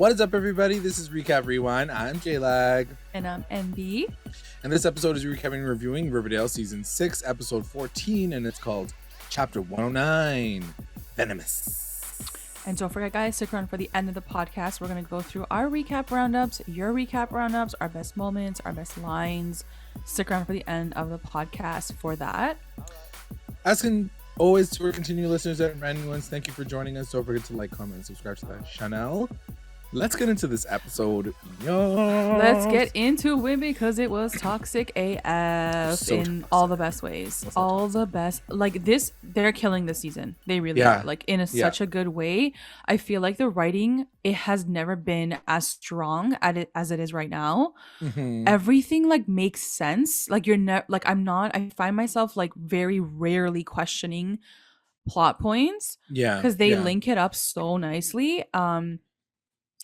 What is up, everybody? This is Recap Rewind. I'm J-Lag. And I'm MB. And this episode is recapping and reviewing Riverdale Season 6, Episode 14, and it's called Chapter 109, Venomous. And don't forget, guys, stick around for the end of the podcast. We're going to go through our recap roundups, your recap roundups, our best moments, our best lines. Stick around for the end of the podcast for that. As can always, to our continued listeners and brand new ones, thank you for joining us. Don't forget to like, comment, and subscribe to the channel. Let's get into this episode. Let's get into it because it was toxic AF So in toxic. all the best ways. All the best. like this, they're killing the season. They really are. Like in such a good way. I feel like the writing, it has never been as strong as it is right now. Mm-hmm. Everything like makes sense. Like you're never like I find myself like very rarely questioning plot points. Yeah. Because they link it up so nicely.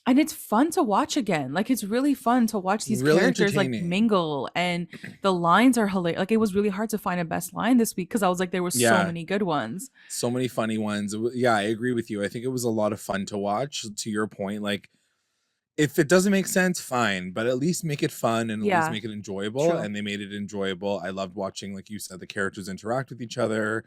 And it's fun to watch again. Like it's really fun to watch these Really characters like mingle, and the lines are hilarious. Like it was really hard to find a best line this week because I was like, there were so many good ones, so many funny ones. Yeah, I agree with you. I think it was a lot of fun to watch. To your point, like if it doesn't make sense, fine, but at least make it fun and at least make it enjoyable. True. And they made it enjoyable. I loved watching, like you said, the characters interact with each other.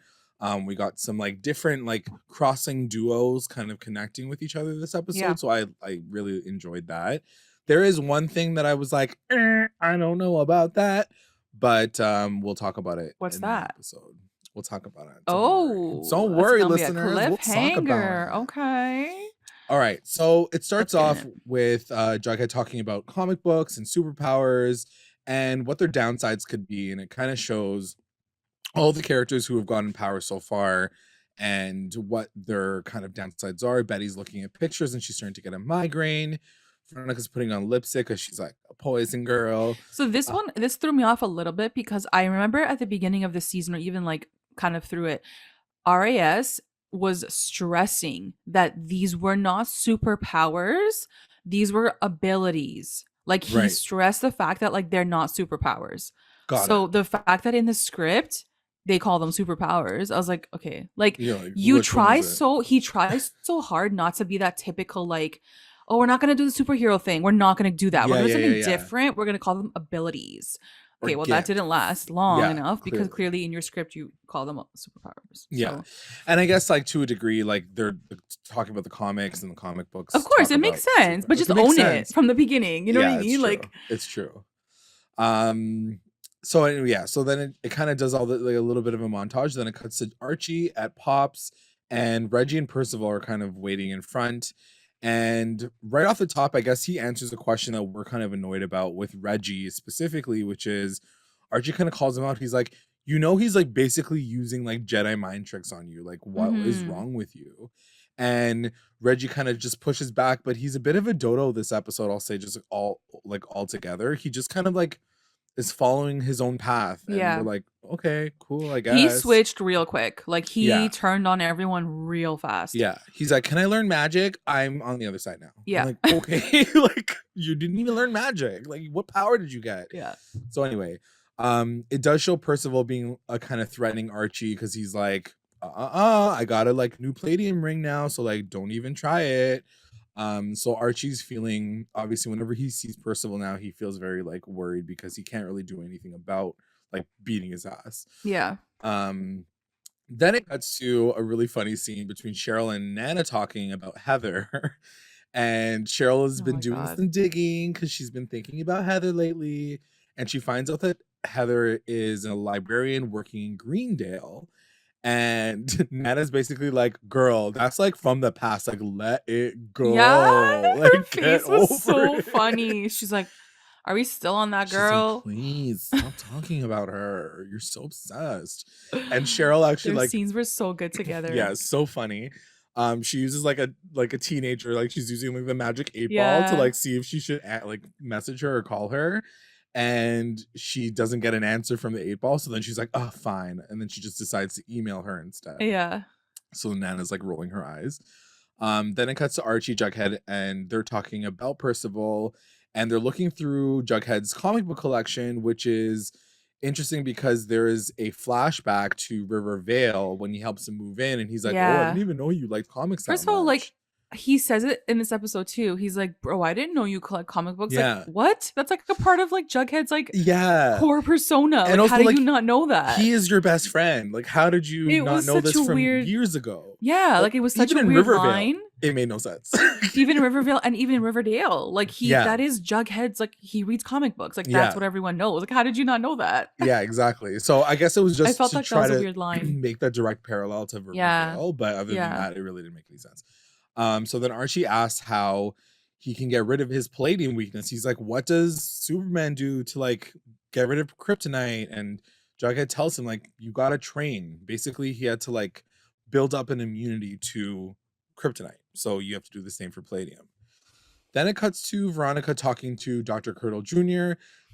We got some like different like crossing duos kind of connecting with each other this episode. So I really enjoyed that. There is one thing that I was like, I don't know about that, but we'll talk about it. What's in that? The episode. We'll talk about it. Don't worry, listeners. We'll talk about it. Okay. All right. So it starts off with Jughead talking about comic books and superpowers and what their downsides could be, and it kind of shows all the characters who have gotten power so far and what their kind of downsides are. Betty's looking at pictures and she's starting to get a migraine. Veronica's putting on lipstick because she's like a poison girl. So this threw me off a little bit because I remember at the beginning of the season, or even like kind of through it, RAS was stressing that these were not superpowers, these were abilities. Like he stressed the fact that like they're not superpowers. So the fact that in the script they call them superpowers, I was like, okay, like he tries so hard not to be that typical like, oh, we're not gonna do the superhero thing, we're not gonna do that, we're gonna do something different, we're gonna call them abilities. Okay, well that didn't last long enough because clearly in your script you call them superpowers. So. And I guess like to a degree, like they're talking about the comics and the comic books. Of course, it makes sense, but just own it from the beginning. You know what I mean? Like it's true. So yeah, so then it kind of does all the like a little bit of a montage. Then it cuts to Archie at Pop's, and Reggie and Percival are kind of waiting in front. And right off the top, I guess he answers a question that we're kind of annoyed about with Reggie specifically, which is Archie kind of calls him out. He's like, you know, he's like basically using like Jedi mind tricks on you. Like, what is wrong with you? And Reggie kind of just pushes back, but he's a bit of a dodo this episode. I'll say just all together. He just kind of like is following his own path, and we're like, okay, cool, I guess. He switched real quick. Like he turned on everyone real fast. He's like, can I learn magic? I'm on the other side now. I'm like, okay. Like you didn't even learn magic. Like what power did you get? So anyway, it does show Percival being kind of threatening Archie because he's like, I got a like new palladium ring now, so like don't even try it. So Archie's feeling, obviously whenever he sees Percival now, he feels very like worried because he can't really do anything about like beating his ass. Then it cuts to a really funny scene between Cheryl and Nana talking about Heather. And Cheryl has been doing some digging because she's been thinking about Heather lately, and she finds out that Heather is a librarian working in Greendale. And Nana's basically like, girl, that's like from the past, like let it go. Like, her face was so funny. She's like, are we still on that girl? Like, please stop talking about her, you're so obsessed. And Cheryl actually their like scenes were so good together. It's so funny. She uses like a teenager, like she's using like the magic 8-ball to like see if she should like message her or call her. And she doesn't get an answer from the 8-ball, so then she's like, oh fine, and then she just decides to email her instead. So Nana's like rolling her eyes. Then it cuts to Archie, Jughead, and they're talking about Percival, and they're looking through Jughead's comic book collection, which is interesting because there is a flashback to Riverdale when he helps him move in, and he's like, oh, I didn't even know you liked comics that First of all, much. like he says it in this episode too. He's like, bro, I didn't know you collect comic books. Like, what? That's like a part of like Jughead's like core persona. And like, also, how did you not know that? He is your best friend. Like, how did you not know this from years ago? Yeah, like it was such a weird line. It made no sense. Even in Riverdale and even in Riverdale, like that is Jughead's, like he reads comic books. Like that's what everyone knows. Like, how did you not know that? Yeah, exactly. So I guess it was just I felt like that was a weird line. Make that direct parallel to Riverdale, but other than that, it really didn't make any sense. So then Archie asks how he can get rid of his palladium weakness. He's like, what does Superman do to like get rid of kryptonite? And Jughead tells him like, you gotta train. Basically, he had to like build up an immunity to kryptonite. So you have to do the same for palladium. Then it cuts to Veronica talking to Dr. Curdle Jr.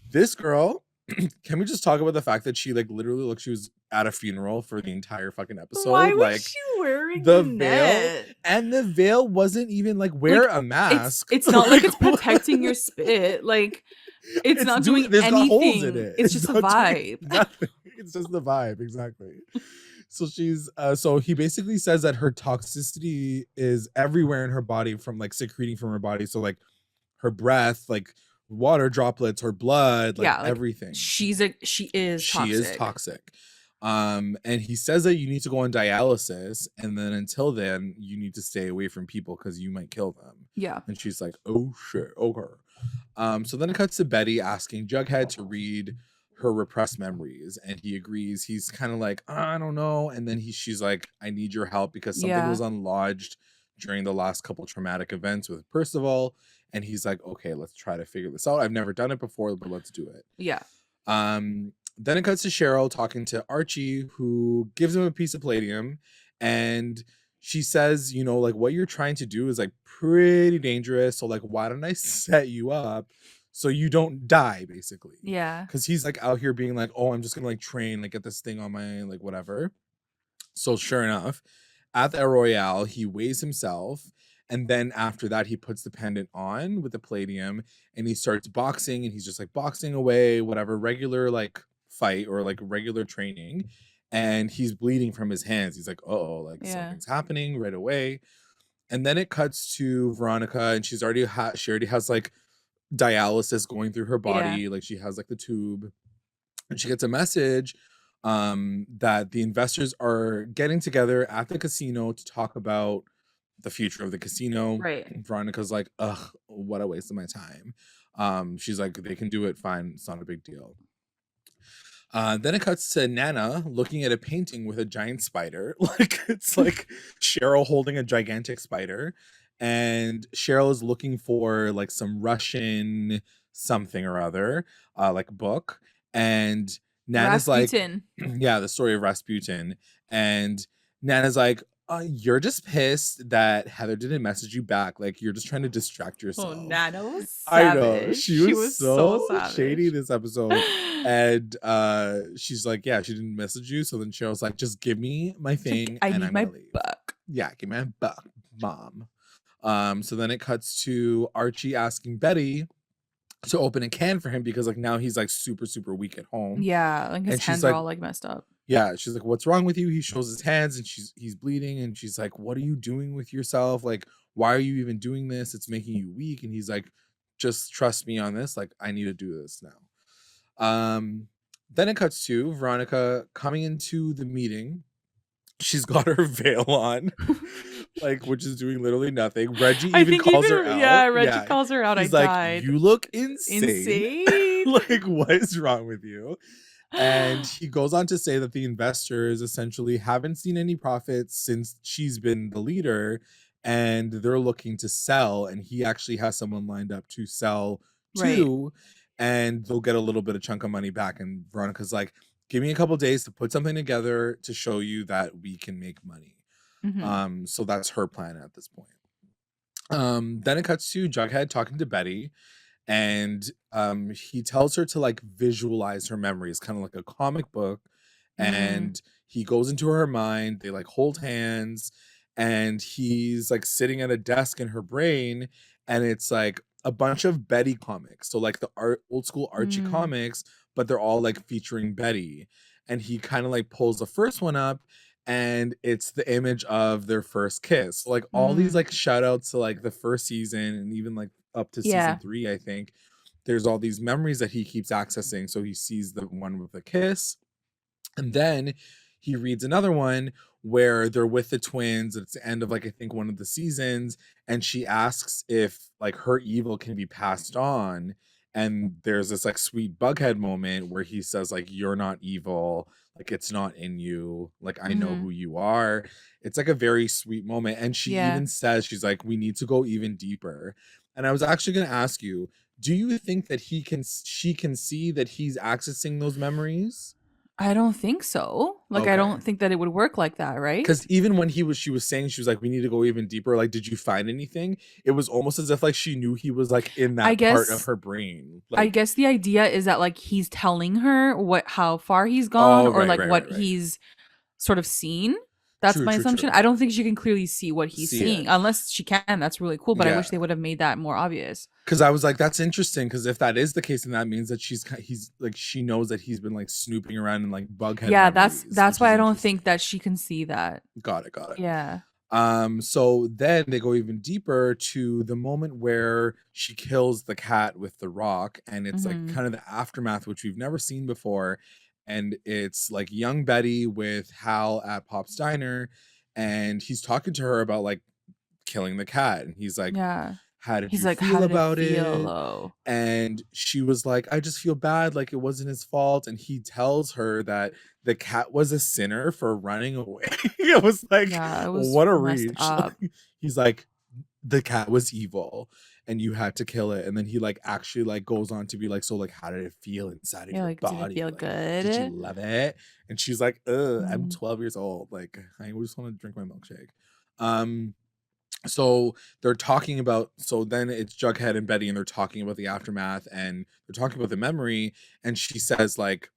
This girl, can we just talk about the fact that she like literally looked, she was at a funeral for the entire fucking episode. Why was like she wearing the veil? And the veil wasn't even like wear a mask. It's not like it's protecting your spit. Like it's not doing anything. Holes in it. It's just a vibe. It's just the vibe, exactly. So she's so he basically says that her toxicity is everywhere in her body from like secreting from her body. So like her breath, like water droplets, her blood, like everything. She is toxic. And he says that you need to go on dialysis, and then until then you need to stay away from people because you might kill them. Yeah. And she's like, oh shit, okay. So then it cuts to Betty asking Jughead to read her repressed memories, and he agrees. He's kind of like, I don't know. And then she's like, I need your help because something was unlodged during the last couple traumatic events with Percival. And he's like, okay, let's try to figure this out. I've never done it before, but let's do it. Yeah. Then it cuts to Cheryl talking to Archie, who gives him a piece of palladium. And she says, you know, like what you're trying to do is like pretty dangerous. So like, why don't I set you up so you don't die, basically? Yeah. Because he's like out here being like, oh, I'm just gonna like train, like get this thing on my like whatever. So sure enough, at the Royale, he weighs himself. And then after that, he puts the pendant on with the palladium and he starts boxing, and he's just like boxing away, whatever, regular like fight or like regular training. And he's bleeding from his hands. He's like, oh, like something's happening right away. And then it cuts to Veronica, and she already has like dialysis going through her body. Like she has like the tube, and she gets a message that the investors are getting together at the casino to talk about the future of the casino. Right. Veronica's like, ugh, what a waste of my time. She's like, they can do it, fine, it's not a big deal. Then it cuts to Nana looking at a painting with a giant spider. Like it's like Cheryl holding a gigantic spider, and Cheryl is looking for like some Russian something or other, like book. And Nana's Rasputin. like, yeah, the story of Rasputin. And Nana's like, you're just pissed that Heather didn't message you back. Like you're just trying to distract yourself. Oh, Nana was savage. I know. She was so shady this episode. And she's like, yeah, she didn't message you. So then Cheryl's like, just give me my thing. I need my buck. Yeah, give me my buck, mom. So then it cuts to Archie asking Betty to open a can for him because like now he's like super, super weak at home. Yeah, like his hands are all like messed up. Yeah, she's like, what's wrong with you? He shows his hands and he's bleeding, and she's like, what are you doing with yourself? Like, why are you even doing this? It's making you weak. And he's like, just trust me on this. Like, I need to do this now. Then it cuts to Veronica coming into the meeting. She's got her veil on, like, which is doing literally nothing. Reggie even calls her out. Yeah, Reggie calls her out. He's I like, died. You look insane. Like, what is wrong with you? And he goes on to say that the investors essentially haven't seen any profits since she's been the leader, and they're looking to sell. And he actually has someone lined up to sell to, and they'll get a little bit of chunk of money back. And Veronica's like, give me a couple days to put something together to show you that we can make money. Mm-hmm. So that's her plan at this point. Then it cuts to Jughead talking to Betty. And he tells her to like visualize her memories, kind of like a comic book. And he goes into her mind. They like hold hands, and he's like sitting at a desk in her brain, and it's like a bunch of Betty comics. So like the old school Archie comics, but they're all like featuring Betty. And he kind of like pulls the first one up, and it's the image of their first kiss. Like all these like shout outs to like the first season and even like up to season 3, I think. There's all these memories that he keeps accessing. So he sees the one with the kiss, and then he reads another one where they're with the twins. It's the end of like I think one of the seasons, and she asks if like her evil can be passed on. And there's this like sweet Bughead moment where he says like, you're not evil, like it's not in you, like I know who you are. It's like a very sweet moment. And she even says, she's like, we need to go even deeper. And I was actually going to ask you, do you think that she can see that he's accessing those memories? I don't think so. Like, okay. I don't think that it would work like that, right? Because even when she was saying, she was like, we need to go even deeper. Like, did you find anything? It was almost as if like she knew he was like in that part of her brain. Like, I guess the idea is that like he's telling her how far he's gone, or like what he's sort of seen. That's my assumption. I don't think she can clearly see what he's seeing. Unless she can. That's really cool. But I wish they would have made that more obvious. Because I was like, that's interesting. Because if that is the case, then that means that he's like, she knows that he's been like snooping around in like Bughead. Yeah, that's why I don't think that she can see that. Got it. Yeah. So then they go even deeper to the moment where she kills the cat with the rock, and it's like kind of the aftermath, which we've never seen before. And it's like young Betty with Hal at Pop's Diner, and he's talking to her about like killing the cat, and he's like, how did you feel about it? And she was like, I just feel bad, like it wasn't his fault. And he tells her that the cat was a sinner for running away. It was like, what a reach. He's like, the cat was evil and you had to kill it. And then he like actually like goes on to be like, so like how did it feel inside of your body? Did it feel like, good? Did you love it? And she's like, I'm 12 years old, like I just want to drink my milkshake. So they're talking about, so then it's Jughead and Betty, and they're talking about the aftermath, and they're talking about the memory, and she says like,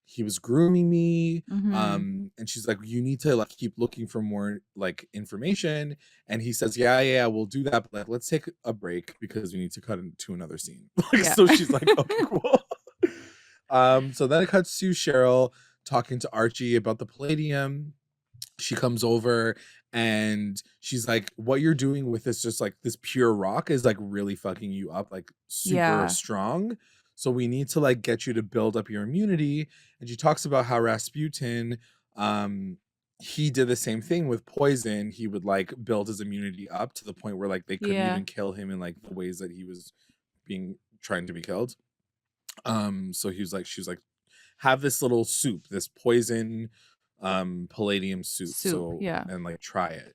he was grooming me. And she's like, you need to like keep looking for more like information. And he says, yeah, we'll do that, but like let's take a break because we need to cut into another scene. So she's like, okay, cool. So then it cuts to Cheryl talking to Archie about the Palladium. She comes over and she's like, what you're doing with this, just like this pure rock, is like really fucking you up, like super strong. So we need to like get you to build up your immunity. And she talks about how Rasputin, he did the same thing with poison. He would like build his immunity up to the point where like they couldn't even kill him in like the ways that he was trying to be killed. So she was like, have this little soup, this poison Palladium soup. And like try it.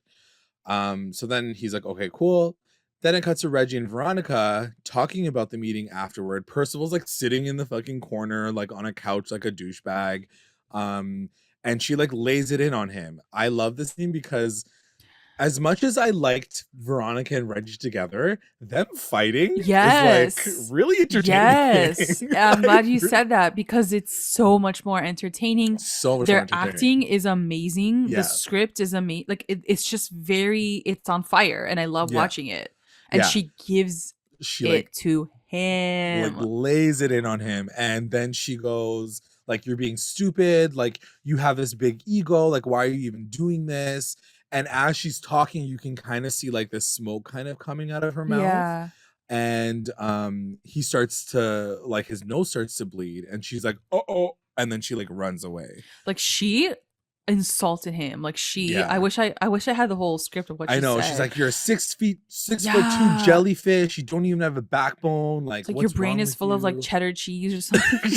So then he's like, okay, cool. Then it cuts to Reggie and Veronica talking about the meeting afterward. Percival's like sitting in the fucking corner, like on a couch, like a douchebag. And she like lays it in on him. I love this scene because as much as I liked Veronica and Reggie together, them fighting is like really entertaining. Yes. I'm glad you said that because it's so much more entertaining. Their acting is amazing. The script is amazing. Like it's just it's on fire, and I love watching it. And she gives it to him. Like lays it in on him. And then she goes like, you're being stupid. Like you have this big ego. Like, why are you even doing this? And as she's talking, you can kind of see like the smoke kind of coming out of her mouth. Yeah. And he starts to like, his nose starts to bleed. And she's like, uh-oh. And then she like runs away. Like she insulted him. Like I wish I had the whole script of what she said. I know. She's like, you're a 6'2" jellyfish. You don't even have a backbone. Like your brain is full of like cheddar cheese or something.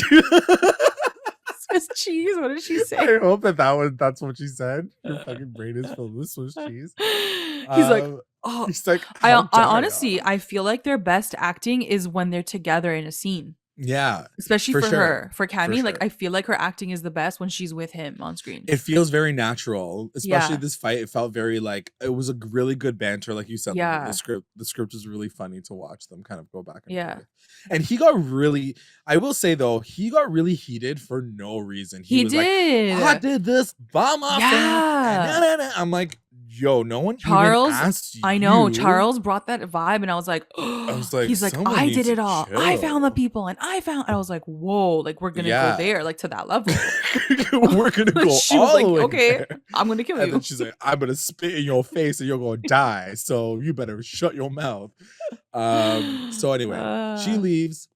Swiss cheese. What did she say? I hope that's what she said. Your fucking brain is filled with Swiss cheese. He's like, oh. He's like, I honestly, I feel like their best acting is when they're together in a scene. Yeah, especially for her, for Cammy. Like I feel like her acting is the best when she's with him on screen. It feels very natural, especially this fight. It felt very like it was a really good banter, like you said. The script was really funny to watch them kind of go back and forth. And he got really, I will say though, he got really heated for no reason. He was did. Like, I did this by myself. I'm like, yo, no one Charles, even asked you. I know. Charles brought that vibe, and I was like, he's like, I did it all. Chill. I found the people, and I was like, whoa, like we're gonna go there, like to that level. We're gonna go she all was like, the way okay, there. I'm gonna kill and you. Then she's like, I'm gonna spit in your face, and you're gonna die. So you better shut your mouth. So anyway, she leaves.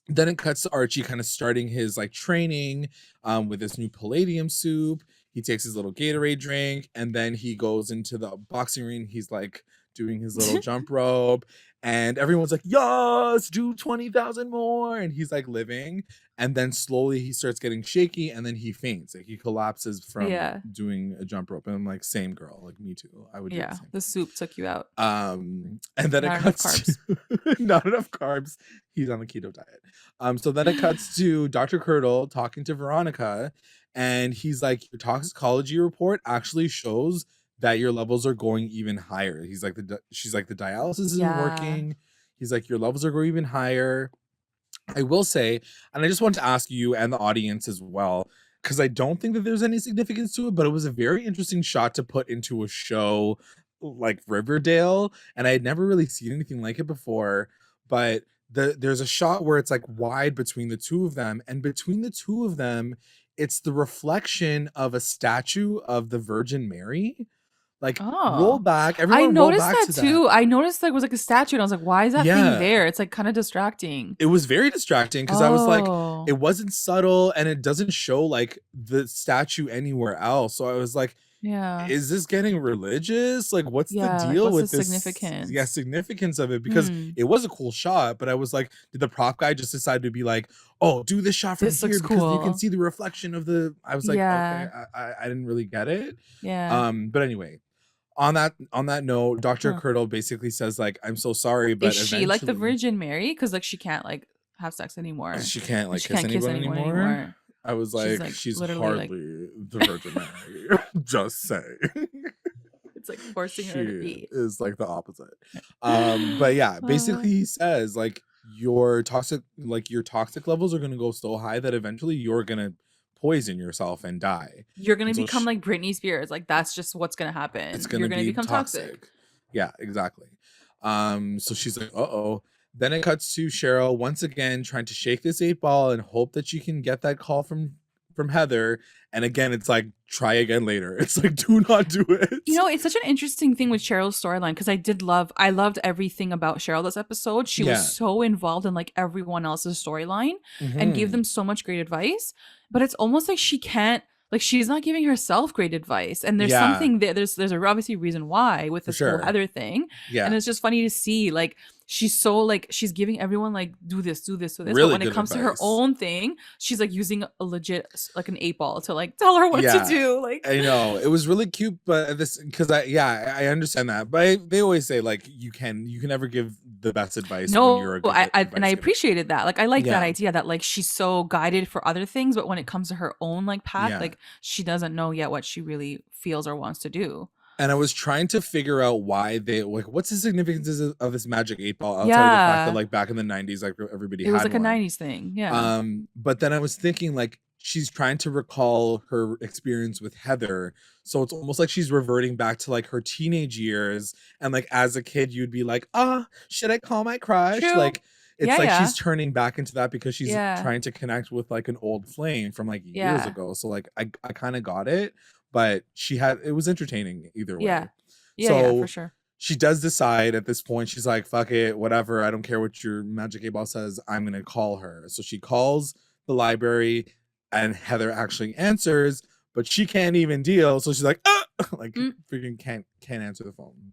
Then it cuts to Archie kind of starting his like training with this new palladium soup. He takes his little Gatorade drink, and then he goes into the boxing ring. He's like doing his little jump rope, and everyone's like, yes, do 20,000 more. And he's like living. And then slowly he starts getting shaky, and then he faints. Like he collapses from doing a jump rope. And I'm like, same girl, like me too. I would do the same. The soup took you out. And then it cuts to not enough carbs. He's on the keto diet. So then it cuts to Dr. Curdle talking to Veronica, and he's like, your toxicology report actually shows that your levels are going even higher. He's like, she's like, the dialysis isn't working. He's like, your levels are going even higher. I will say, and I just want to ask you and the audience as well, because I don't think that there's any significance to it, but it was a very interesting shot to put into a show like Riverdale, and I had never really seen anything like it before. But there's a shot where it's like wide between the two of them, and between the two of them, it's the reflection of a statue of the Virgin Mary. Like roll back. Everyone I noticed roll back that too. I noticed like it was like a statue, and I was like, why is that thing there? It's like kind of distracting. It was very distracting because I was like, it wasn't subtle, and it doesn't show like the statue anywhere else. So I was like, is this getting religious? Like, what's the deal with this significance? Significance of it, because it was a cool shot, but I was like, did the prop guy just decide to be like, oh, do this shot from here because you can see the reflection of the? I was like, okay, I didn't really get it. But anyway. On that note, Dr. Curdle basically says like, I'm so sorry, but is she like the Virgin Mary? Because like she can't like have sex anymore. She can't like kiss anyone anymore. I was like, she's hardly like... the Virgin Mary. Just saying. It's like forcing her to be. Is like the opposite. But yeah, basically he says like your toxic levels are gonna go so high that eventually you're gonna poison yourself and die. You're gonna become like Britney Spears. Like that's just what's gonna happen. You're gonna become toxic. Yeah, exactly. So she's like, uh-oh. Then it cuts to Cheryl once again trying to shake this 8-ball and hope that she can get that call from Heather. And again, it's like, try again later. It's like, do not do it. You know, it's such an interesting thing with Cheryl's storyline, because I loved everything about Cheryl this episode. She was so involved in like everyone else's storyline and gave them so much great advice. But it's almost like she can't, like she's not giving herself great advice. And there's something there. There's a obviously reason why with this whole Heather thing. Yeah. And it's just funny to see like she's so like she's giving everyone like do this. Really, but when it comes to her own thing, she's like using a legit like an 8-ball to like tell her what to do. Like I know it was really cute, but this because I understand that, but they always say like you can never give the best advice. No, when you're a good I appreciated that. Like I like that idea that like she's so guided for other things, but when it comes to her own like path, like she doesn't know yet what she really feels or wants to do. And I was trying to figure out why they like what's the significance of this magic 8-ball outside of the fact that like back in the 90s like everybody had it was like one. a 90s thing. Yeah. But then I was thinking like she's trying to recall her experience with Heather, so it's almost like she's reverting back to like her teenage years, and like as a kid you'd be like, should I call my crush? True. Like it's she's turning back into that because she's trying to connect with like an old flame from like years ago. So like I kind of got it. But it was entertaining either way. Yeah, for sure. She does decide at this point, she's like, fuck it, whatever. I don't care what your magic 8-ball says. I'm going to call her. So she calls the library and Heather actually answers, but she can't even deal. So she's like, freaking can't answer the phone.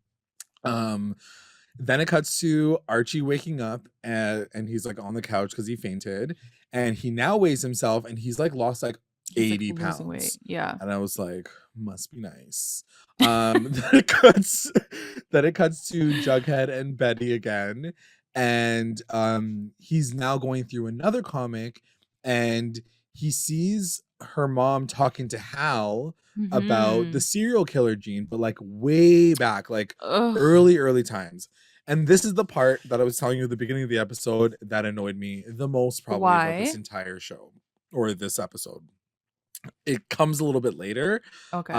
Then it cuts to Archie waking up and he's like on the couch because he fainted. And he now weighs himself and he's like lost like 80 pounds. Weight. Yeah. And I was like, must be nice. Then it cuts to Jughead and Betty again. And he's now going through another comic and he sees her mom talking to Hal about the serial killer gene, but like way back, like early times. And this is the part that I was telling you at the beginning of the episode that annoyed me the most probably about this entire show or this episode. It comes a little bit later. Okay.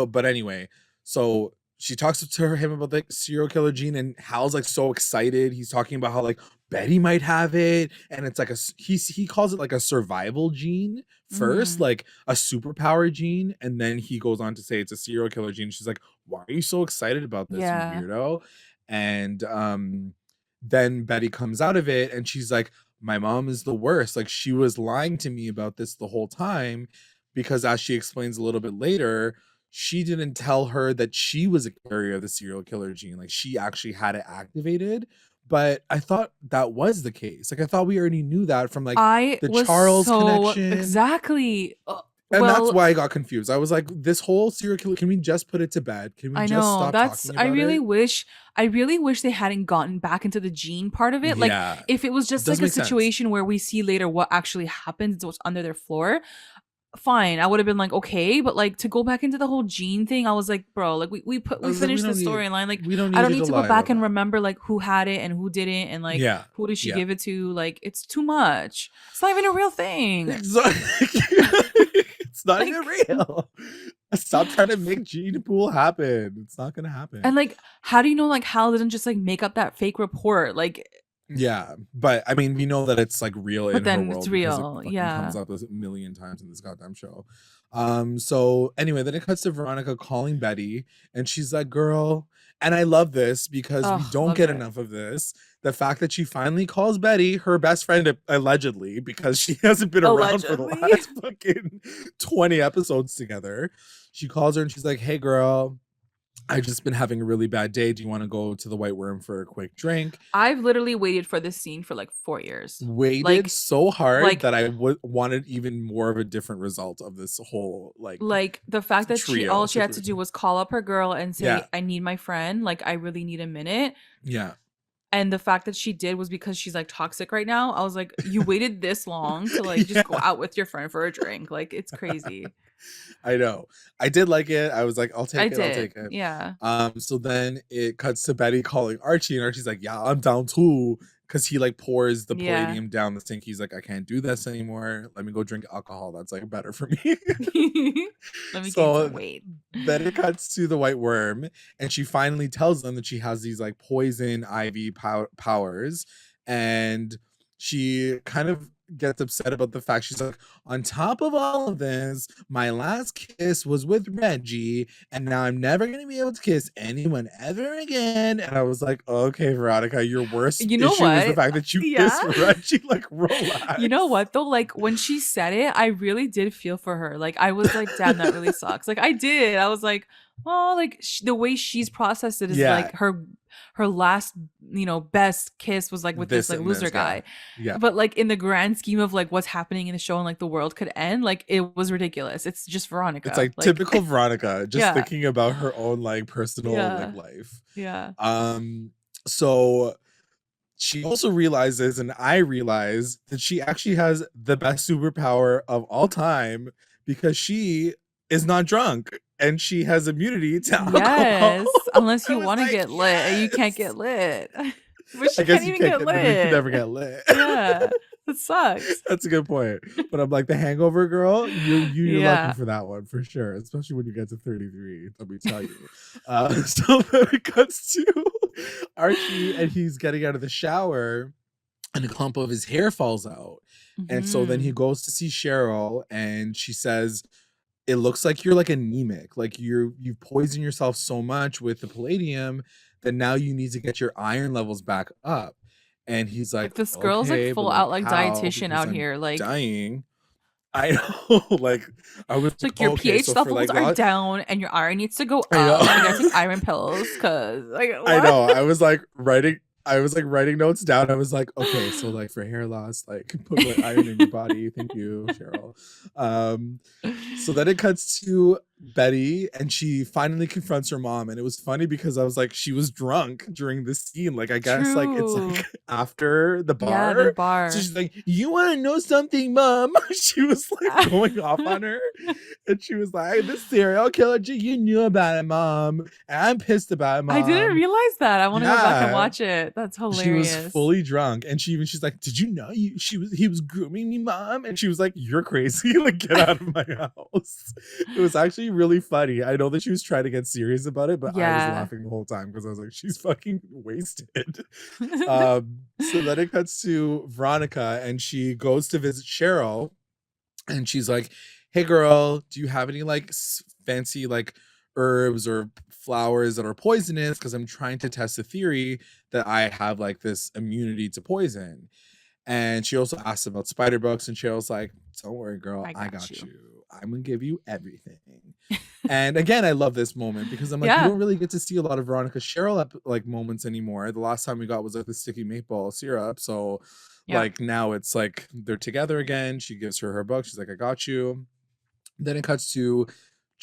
But anyway, so she talks to him about the serial killer gene, and Hal's like so excited. He's talking about how like Betty might have it, and it's like he calls it like a survival gene first, like a superpower gene, and then he goes on to say it's a serial killer gene. She's like, why are you so excited about this, you weirdo? And then Betty comes out of it and she's like, my mom is the worst. Like, she was lying to me about this the whole time, because as she explains a little bit later, she didn't tell her that she was a carrier of the serial killer gene. Like, she actually had it activated. But I thought that was the case. Like, I thought we already knew that from like the Charles connection. Exactly. And that's why I got confused. I was like, this whole serial killer, can we just put it to bed? Can we just stop talking about it? I really wish they hadn't gotten back into the gene part of it. Like, if it was just like a situation where we see later what actually happens, what's under their floor, fine. I would have been like, okay, but like to go back into the whole gene thing, I was like, bro, like we finished the storyline. Like, I don't need to go back and remember like who had it and who didn't, and like who did she give it to. Like, it's too much. It's not even a real thing. It's not even real. Stop trying to make gene pool happen. It's not gonna happen. And like, how do you know like Hal didn't just like make up that fake report? Like, yeah, but I mean, we know that it's like real in her world. It's real. It comes up a million times in this goddamn show. So anyway, then it cuts to Veronica calling Betty, and she's like, girl, and I love this because we don't get enough of this. The fact that she finally calls Betty her best friend, allegedly, because she hasn't been around for the last fucking 20 episodes together. She calls her and she's like, hey girl, I've just been having a really bad day. Do you want to go to the White Worm for a quick drink? I've literally waited for this scene for like 4 years. Waited so hard that I wanted even more of a different result of this whole like the fact that all she had to do was call up her girl and say, I need my friend. Like, I really need a minute. Yeah. And the fact that she did was because she's like toxic right now. I was like, you waited this long to like just go out with your friend for a drink. Like, it's crazy. I know. I did like it. I was like, I'll take it. Yeah. So then it cuts to Betty calling Archie, and Archie's like, yeah, I'm down too. Because he like pours the palladium down the sink. He's like, I can't do this anymore. Let me go drink alcohol. That's like better for me. Let me gain some weight. Then it cuts to the White Worm, and she finally tells them that she has these like poison ivy powers, and she kind of gets upset about the fact, she's like, on top of all of this, my last kiss was with Reggie, and now I'm never gonna be able to kiss anyone ever again. And I was like, okay, Veronica, your worst issue is the fact that you kissed Reggie. Like, relax. You know what though, like when she said it, I really did feel for her. Like, I was like, damn, that really sucks. Like, I did. I was like, oh, like the way she's processed it is like her last, best kiss was like with this like loser guy. Yeah. But like in the grand scheme of like what's happening in the show and like the world could end, like it was ridiculous. It's just Veronica. It's like typical Veronica, just thinking about her own like personal like life. Yeah. So she also realizes, and I realize, that she actually has the best superpower of all time, because she is not drunk. And she has immunity to alcohol. Yes, unless you want to get lit, and you can't get lit. But she can't even get lit. You can never get lit. Yeah, that sucks. That's a good point. But I'm like, the Hangover girl, you're lucky for that one for sure. Especially when you get to 33. Let me tell you. So it cuts to Archie, and he's getting out of the shower, and a clump of his hair falls out, and so then he goes to see Cheryl, and she says, it looks like you're like anemic. Like you've poisoned yourself so much with the palladium that now you need to get your iron levels back up. And he's like, this girl's like full out like dietitian out here, like dying. I know. Like, I was like, your pH levels are down and your iron needs to go up. You gotta take iron pills because like, what? I know. I was like writing notes down. I was like, okay, so like for hair loss, like put like iron in your body. Thank you, Cheryl. So then it cuts to Betty, and she finally confronts her mom, and it was funny because I was like, she was drunk during this scene. Like, I guess like it's like after the bar. Yeah, the bar. So she's like, you want to know something, Mom? She was like going off on her, and she was like, this serial killer, you knew about it, Mom, and I'm pissed about it, Mom. I didn't realize that. I want to go back and watch it. That's hilarious. She was fully drunk, and she's like, did you know he was grooming me, Mom? And she was like, you're crazy. Like, get out of my house. It was actually actually really funny. I know that she was trying to get serious about it, but I was laughing the whole time because I was like, she's fucking wasted. So then it cuts to Veronica, and she goes to visit Cheryl, and she's like, hey girl, do you have any like fancy like herbs or flowers that are poisonous? Because I'm trying to test the theory that I have like this immunity to poison. And she also asks about spider books, and Cheryl's like, don't worry, girl, I got you. I'm gonna give you everything. And again, I love this moment because I'm like, you don't really get to see a lot of Veronica Cheryl like moments anymore. The last time we got was like the sticky maple syrup. So like now it's like they're together again. She gives her book. She's like, I got you. Then it cuts to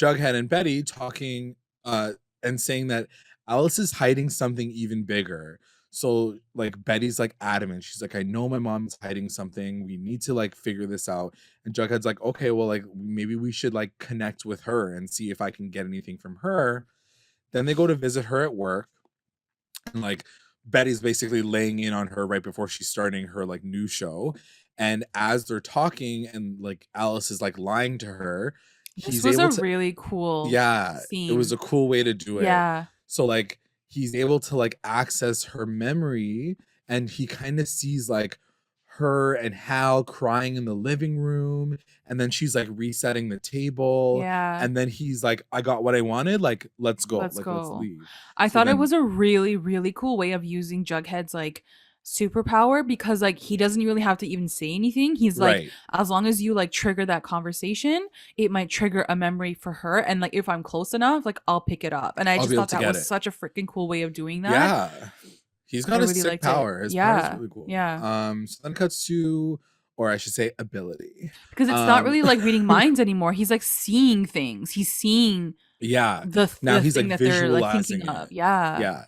Jughead and Betty talking and saying that Alice is hiding something even bigger. So like Betty's like adamant. She's like, I know my mom's hiding something. We need to like figure this out. And Jughead's like, okay, well, like maybe we should like connect with her and see if I can get anything from her. Then they go to visit her at work. And like Betty's basically laying in on her right before she's starting her like new show. And as they're talking and like Alice is like lying to her, this was a really cool scene. It was a cool way to do it. Yeah. So like he's able to like access her memory, and he kind of sees like her and Hal crying in the living room, and then she's like resetting the table. Yeah. And then he's like, I got what I wanted. Like, let's go. Let's leave. I thought it was a really, really cool way of using Jughead's like superpower, because like he doesn't really have to even say anything. He's like, as long as you like trigger that conversation, it might trigger a memory for her, and like if I'm close enough, like I'll pick it up. And I just thought that was such a freaking cool way of doing that. Yeah, he's got a sick power. His power is really cool. Yeah. So then cuts to, or I should say, ability, because it's not really like reading minds anymore. He's like seeing things. He's seeing the now he's thing like that they're like visualizing thinking of. Yeah.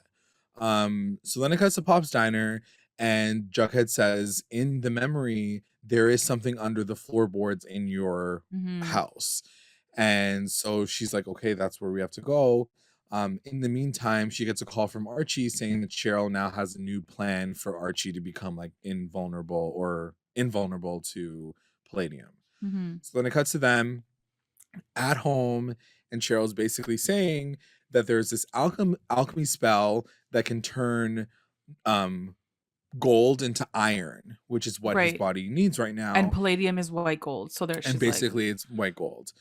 So then it cuts to Pop's diner, and Jughead says, in the memory, there is something under the floorboards in your house. And so she's like, okay, that's where we have to go. In the meantime, she gets a call from Archie saying that Cheryl now has a new plan for Archie to become like invulnerable to palladium. So then it cuts to them at home, and Cheryl's basically saying that there's this alchemy spell that can turn gold into iron, which is what his body needs right now. And palladium is white gold. So there's basically it's white gold.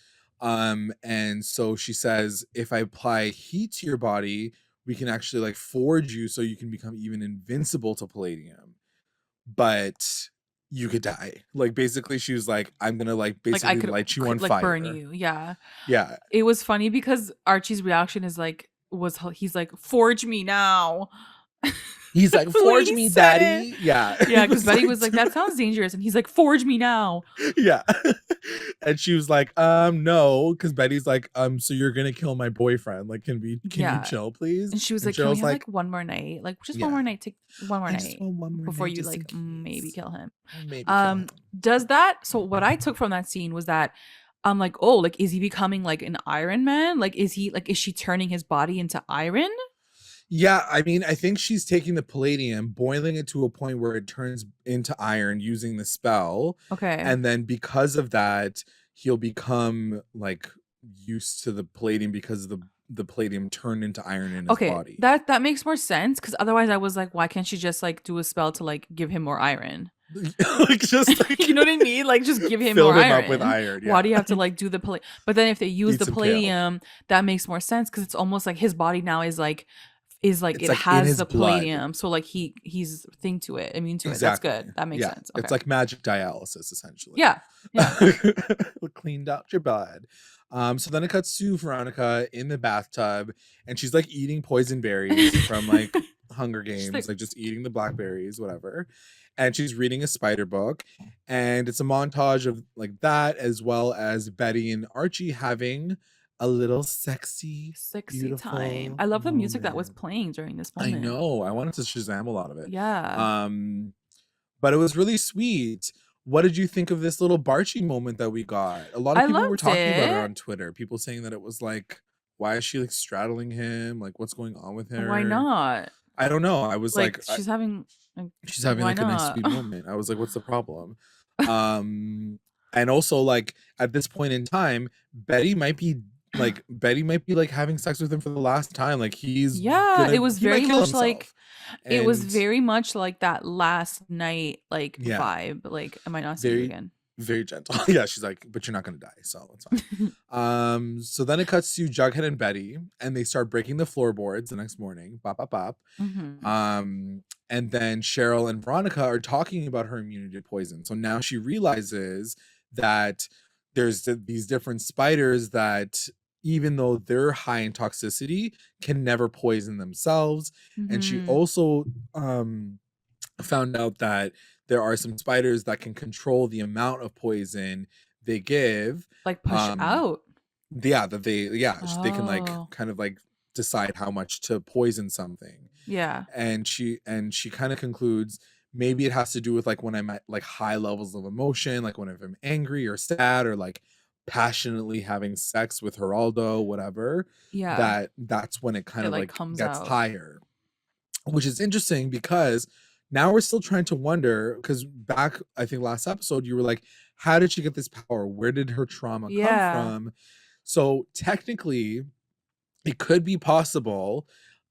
And so she says, if I apply heat to your body, we can actually like forge you so you can become even invincible to palladium. But you could die. Like basically she was like, I'm gonna like basically light you on fire. Burn you. Yeah. Yeah. It was funny because Archie's reaction is like, he's like, forge me now. He's like, forge me, daddy. Yeah. Yeah, because Betty was like, that sounds dangerous. And he's like, forge me now. Yeah. And she was like, no. Because Betty's like, so you're going to kill my boyfriend. Like, can you chill, please? And she was like, can we have like one more night? Like, just one more night. Take one more night before you like maybe kill him. So what I took from that scene was that I'm like, oh, like, is he becoming like an Iron Man? Like, is she turning his body into iron? Yeah, I mean, I think she's taking the palladium, boiling it to a point where it turns into iron using the spell. Okay. And then because of that, he'll become like used to the palladium because the palladium turned into iron in his body. That makes more sense, because otherwise I was like, why can't she just like do a spell to like give him more iron? Like just like, you know what I mean? Like just give him more iron. Up with iron. Yeah. Why do you have to like do the palladium? But then if they use the palladium, that makes more sense, because it's almost like his body now is like it has the palladium, so like he's immune to it. That's good. That makes sense. Okay. It's like magic dialysis essentially. Yeah. Cleaned out your blood. So then it cuts to Veronica in the bathtub, and she's like eating poison berries from like Hunger Games, like just eating the blackberries, whatever. And she's reading a spider book, and it's a montage of like that, as well as Betty and Archie having a little sexy time. I love the music that was playing during this moment. I know. I wanted to Shazam a lot of it. Yeah. But it was really sweet. What did you think of this little Barchie moment that we got? A lot of people were talking about her on Twitter. People saying that it was like, why is she like straddling him? Like, what's going on with her? Why not? I don't know. I was like she's having like a nice sweet moment. I was like, what's the problem? And also like at this point in time, Betty might be like Betty might be like having sex with him for the last time. Like it was very much like it was very much like that last night like vibe. Like, I might not see you again. Very gentle. Yeah, she's like, but you're not gonna die, so it's fine. So then it cuts to Jughead and Betty, and they start breaking the floorboards the next morning. Bop bop bop. And then Cheryl and Veronica are talking about her immunity to poison. So now she realizes that there's these different spiders that, even though they're high in toxicity, can never poison themselves. And she also found out that there are some spiders that can control the amount of poison they give, like push out. They can like kind of like decide how much to poison something. And she kind of concludes maybe it has to do with like when I'm at like high levels of emotion, like when I'm angry or sad or like passionately having sex with Geraldo, whatever. That's when it kind of like comes gets out higher, which is interesting because now we're still trying to wonder, because back, I think last episode, you were like, how did she get this power? Where did her trauma come from? So technically, it could be possible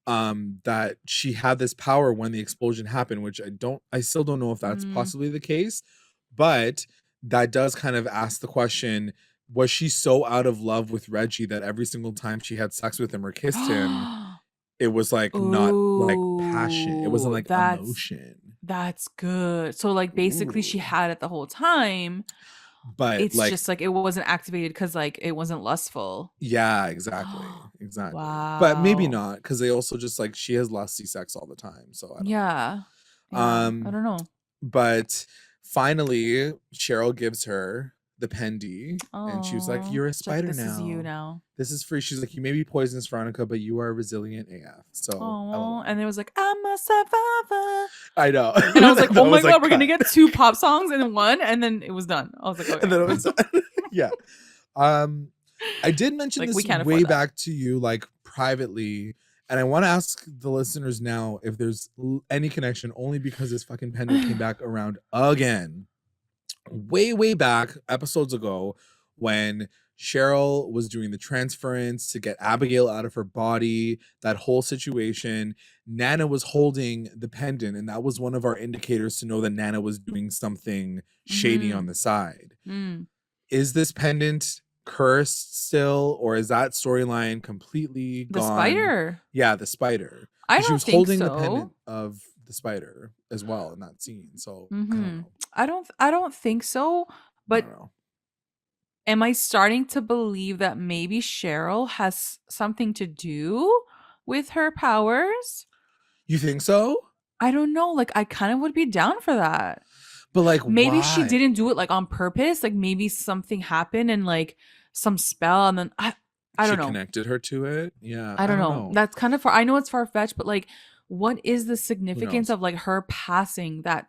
that she had this power when the explosion happened, which I still don't know if that's possibly the case. But that does kind of ask the question, was she so out of love with Reggie that every single time she had sex with him or kissed him, it was like not like passion. It wasn't like emotion. That's good. So like basically she had it the whole time, but it's like, just like it wasn't activated because like it wasn't lustful. Yeah, exactly. Wow. But maybe not, because they also just like, she has lusty sex all the time. So I don't know. I don't know. But finally, Cheryl gives her the pendy, and she was like, you're a spider now. This is you now. This is free. She's like, you may be poisonous, Veronica, but you are resilient AF. So and it was like, I'm a survivor. I know. And I was like, oh my god, we're gonna get 2 pop songs in one, and then it was done. I was like, okay. And then it was done. Yeah. I did mention like, this way back to you, like privately, and I want to ask the listeners now if there's any connection, only because this fucking pendant came back around again. Way back episodes ago, when Cheryl was doing the transference to get Abigail out of her body, that whole situation, Nana was holding the pendant, and that was one of our indicators to know that Nana was doing something shady on the side. Is this pendant cursed still, or is that storyline completely gone? The spider? Yeah, the spider. I don't think so. She was holding the pendant of the spider as well in that scene. So I don't think so, but am I starting to believe that maybe Cheryl has something to do with her powers? You think so? I don't know. Like, I kind of would be down for that. But like, maybe why? She didn't do it like on purpose. Like maybe something happened and like some spell, and then I don't know. She connected her to it. Yeah. I don't know. That's kind of I know it's far-fetched, but like, what is the significance of like her passing that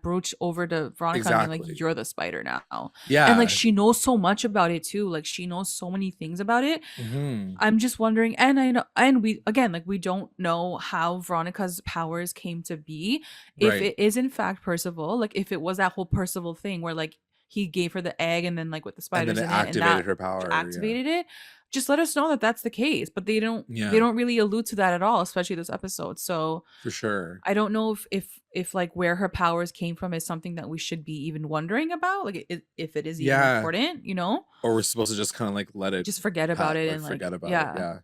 brooch over to Veronica and being like, you're the spider now? Yeah. And like, she knows so much about it too. Like, she knows so many things about it. I'm just wondering, and I know, and we don't know how Veronica's powers came to be. If it is in fact Percival, like if it was that whole Percival thing where like he gave her the egg and then like with the spiders and then it activated her power, activated it. Just let us know that that's the case, but they don't really allude to that at all, especially this episode. So for sure, I don't know if like where her powers came from is something that we should be even wondering about, like if it is even important, you know, or we're supposed to just kind of like let it, just forget about it and forget about it. Yeah,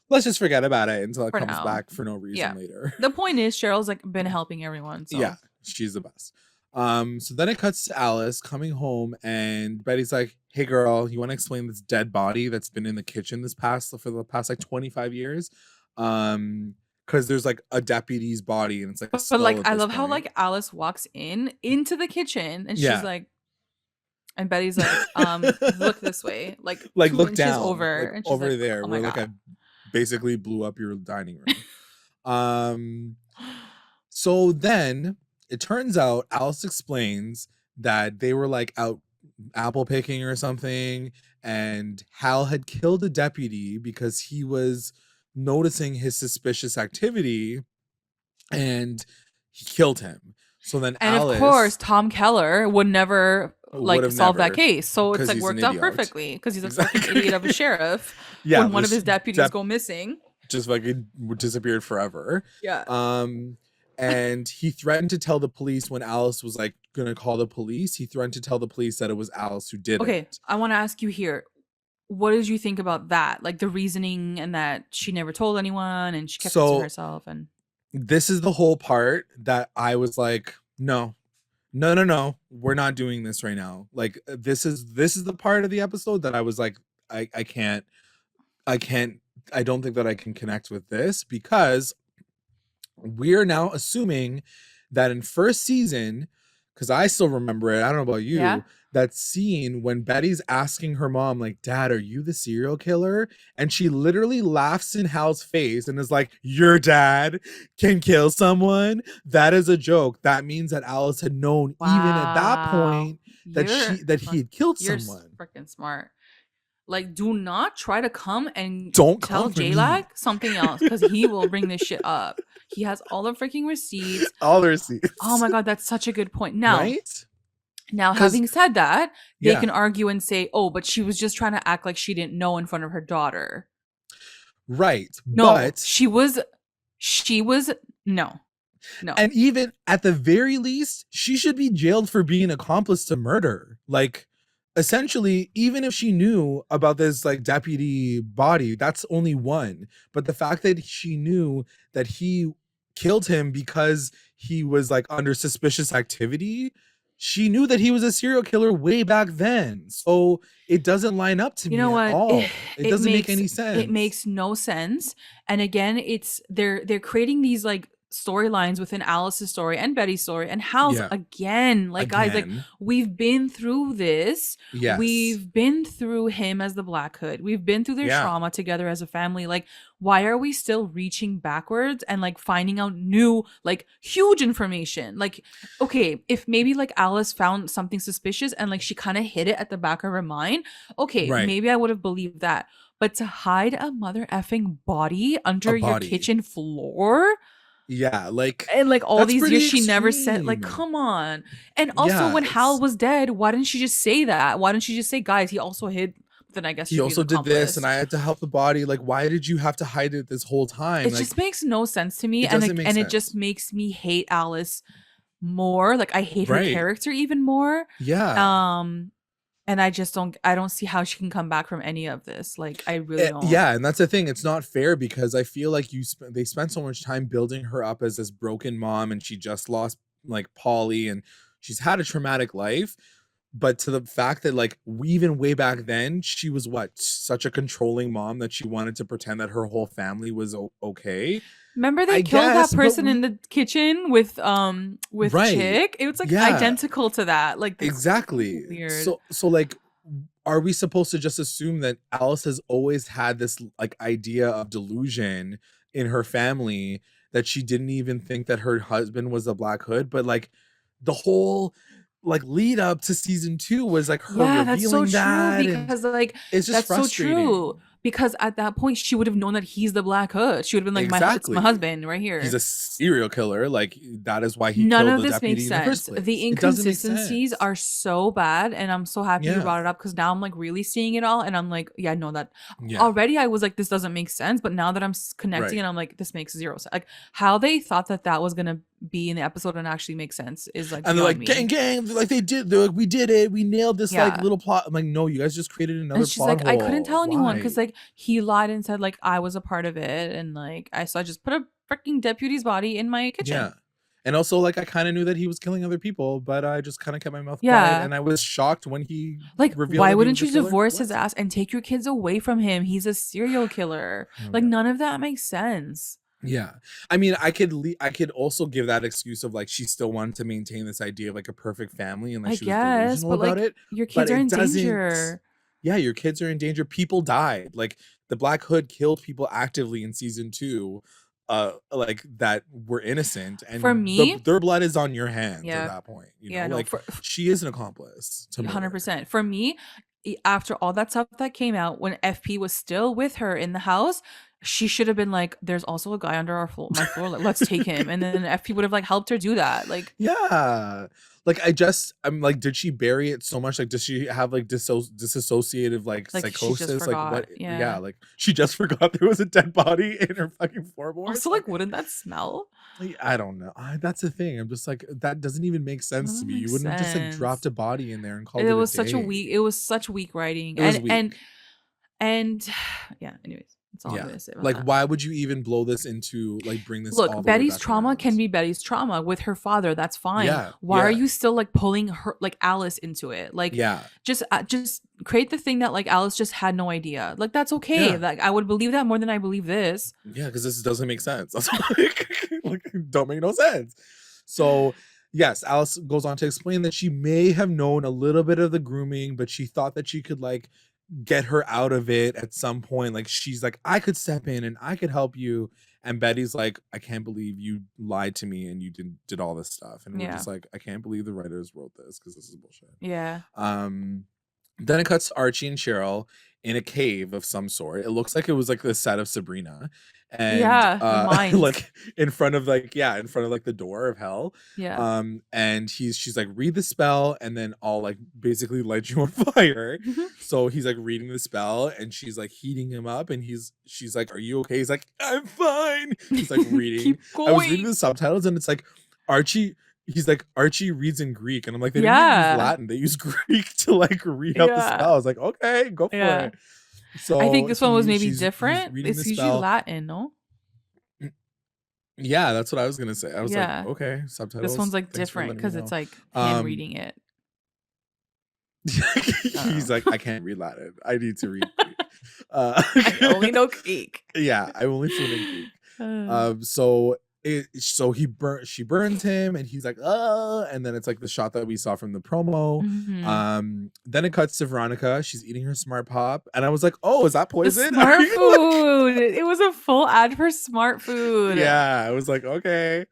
let's just forget about it until it comes back for no reason later. The point is, Cheryl's like been helping everyone. So. Yeah, she's the best. So then it cuts to Alice coming home, and Betty's like, hey girl, you want to explain this dead body that's been in the kitchen for the past like 25 years? Because there's like a deputy's body, and it's like a skull. But like, I love how like Alice walks into the kitchen, and she's like, and Betty's like, look this way, like look down over, and she's over like, there, oh where like I basically blew up your dining room. So then it turns out Alice explains that they were like out apple picking or something, and Hal had killed a deputy because he was noticing his suspicious activity, and he killed him. So then Alice, of course, Tom Keller would never like solve that case. So it's like worked out perfectly because he's a fucking idiot of a sheriff. When one of his deputies go missing, just fucking disappeared forever. Yeah. And he threatened to tell the police when Alice was like gonna call the police. He threatened to tell the police that it was Alice who did it. Okay, I want to ask you here. What did you think about that? Like the reasoning and that she never told anyone and she kept it to herself. And this is the whole part that I was like, no, we're not doing this right now. Like this is the part of the episode that I was like, I don't think that I can connect with this, because we are now assuming that in first season, because I still remember it, I don't know about you, that scene when Betty's asking her mom, like, Dad, are you the serial killer? And she literally laughs in Hal's face and is like, your dad can kill someone? That is a joke. That means that Alice had known even at that point that he had killed someone. You're freaking smart. Like, do not try to come and don't tell J-Lag something else, because he will bring this shit up. He has all the freaking receipts. All the receipts. Oh my God, that's such a good point. Now, Now, having said that, they can argue and say, oh, but she was just trying to act like she didn't know in front of her daughter. Right. No, but she was, no. And even at the very least, she should be jailed for being an accomplice to murder. Like, essentially, even if she knew about this like deputy body, that's only one. But the fact that she knew that he killed him because he was like under suspicious activity, she knew that he was a serial killer way back then. So it doesn't line up to me at all. It doesn't make any sense. It makes no sense. And again, it's they're creating these like storylines within Alice's story and Betty's story and Hal's again. Like, guys, like we've been through this. Yes. We've been through him as the Black Hood. We've been through their trauma together as a family. Like, why are we still reaching backwards and like finding out new, like huge information? Like, okay, if maybe like Alice found something suspicious and like she kind of hid it at the back of her mind, okay, maybe I would have believed that. But to hide a mother effing body under your kitchen floor? Yeah, like, and like all these years she never said, like, come on. And also when Hal was dead, why didn't she just say that? Why didn't she just say, guys, he also hid? Then I guess he also did this and I had to help the body. Like, why did you have to hide it this whole time? It just makes no sense to me. And it just makes me hate Alice more. Like, I hate her character even more. Yeah. And I don't see how she can come back from any of this. Like, I really don't. Yeah, and that's the thing. It's not fair because I feel like they spent so much time building her up as this broken mom, and she just lost like Polly, and she's had a traumatic life. But to the fact that like even way back then, she was such a controlling mom that she wanted to pretend that her whole family was okay. Remember they killed that person in the kitchen with Chick? It was like identical to that. Like, exactly. So weird. So like, are we supposed to just assume that Alice has always had this like idea of delusion in her family, that she didn't even think that her husband was a Black Hood? But like the whole like lead up to season 2 was like her revealing that. Because like it's just frustrating. So true. Because at that point, she would have known that he's the Black Hood. She would have been like, it's my husband right here. He's a serial killer. Like, that is why he killed the deputy in the first place. The inconsistencies are so bad. And I'm so happy you brought it up, because now I'm like really seeing it all. And I'm like, yeah, I know that. Already I was like, this doesn't make sense. But now that I'm connecting and I'm like, this makes zero sense. Like, how they thought that was going to be in the episode and actually make sense is like, and they're like, gang, like they're like, we did it, we nailed this like little plot. I'm like, no, you guys just created another plot. She's like, I couldn't tell anyone because like he lied and said like I was a part of it, and like I just put a freaking deputy's body in my kitchen. Yeah. And also, like, I kind of knew that he was killing other people, but I just kind of kept my mouth quiet. And I was shocked when he revealed. Why wouldn't you divorce his ass and take your kids away from him? He's a serial killer. Like, none of that makes sense. Yeah, I mean, I could also give that excuse of like she still wanted to maintain this idea of like a perfect family, and like she was delusional about it. Your kids are in danger. Yeah, your kids are in danger. People died. Like, the Black Hood killed people actively in season 2, like that were innocent, and for me, their blood is on your hands at that point. You know, like she is an accomplice to 100%. For me, after all that stuff that came out, when FP was still with her in the house, she should have been like, there's also a guy under my floor, like, let's take him. And then FP would have like helped her do that. Like, yeah. Like, I'm like, did she bury it so much? Like, does she have like disassociative like psychosis? Like, what? Yeah, like she just forgot there was a dead body in her fucking floorboards. Also, like, wouldn't that smell? I don't know. That's the thing. I'm just like, that doesn't even make sense to me. You wouldn't have just like dropped a body in there and called it a day. It was such weak writing. And yeah, anyways. That's all I'm gonna say about like that. Why would you even blow this into like bring this look all the Betty's way back trauma around? Can be Betty's trauma with her father, that's fine. Why are you still like pulling her, like Alice, into it? Like, just create the thing that like Alice just had no idea. Like, that's okay. Like, I would believe that more than I believe this. Because this doesn't make sense. That's like don't make no sense. So yes, Alice goes on to explain that she may have known a little bit of the grooming, but she thought that she could like get her out of it at some point. Like, she's like, I could step in and I could help you. And Betty's like, I can't believe you lied to me and you did all this stuff. And we're just like, I can't believe the writers wrote this because this is bullshit. Yeah. Then it cuts to Archie and Cheryl in a cave of some sort. It looks like it was like the set of Sabrina. And like in front of the door of hell. And she's like, read the spell and then I'll like basically light you on fire. So he's like reading the spell and she's like heating him up and she's like, are you okay? He's like, I'm fine. He's like reading. Keep going. I was reading the subtitles and it's like he's like, Archie reads in Greek. And I'm like, they didn't use Latin. They use Greek to like read out the spell. I was like, okay, go for it. So I think this one was maybe different. It's usually Latin, no? Yeah, that's what I was gonna say. I was like, okay, subtitles. This one's like different because it's like him reading it. He's like, I can't read Latin. I need to read Greek. I only know Greek. Yeah, I only fluent in Greek. So she burns him and he's like, and then it's like the shot that we saw from the promo. Then it cuts to Veronica. She's eating her Smart Pop and I was like, oh, is that poison? Smart food. It was a full ad for Smart Food. Yeah, I was like, okay.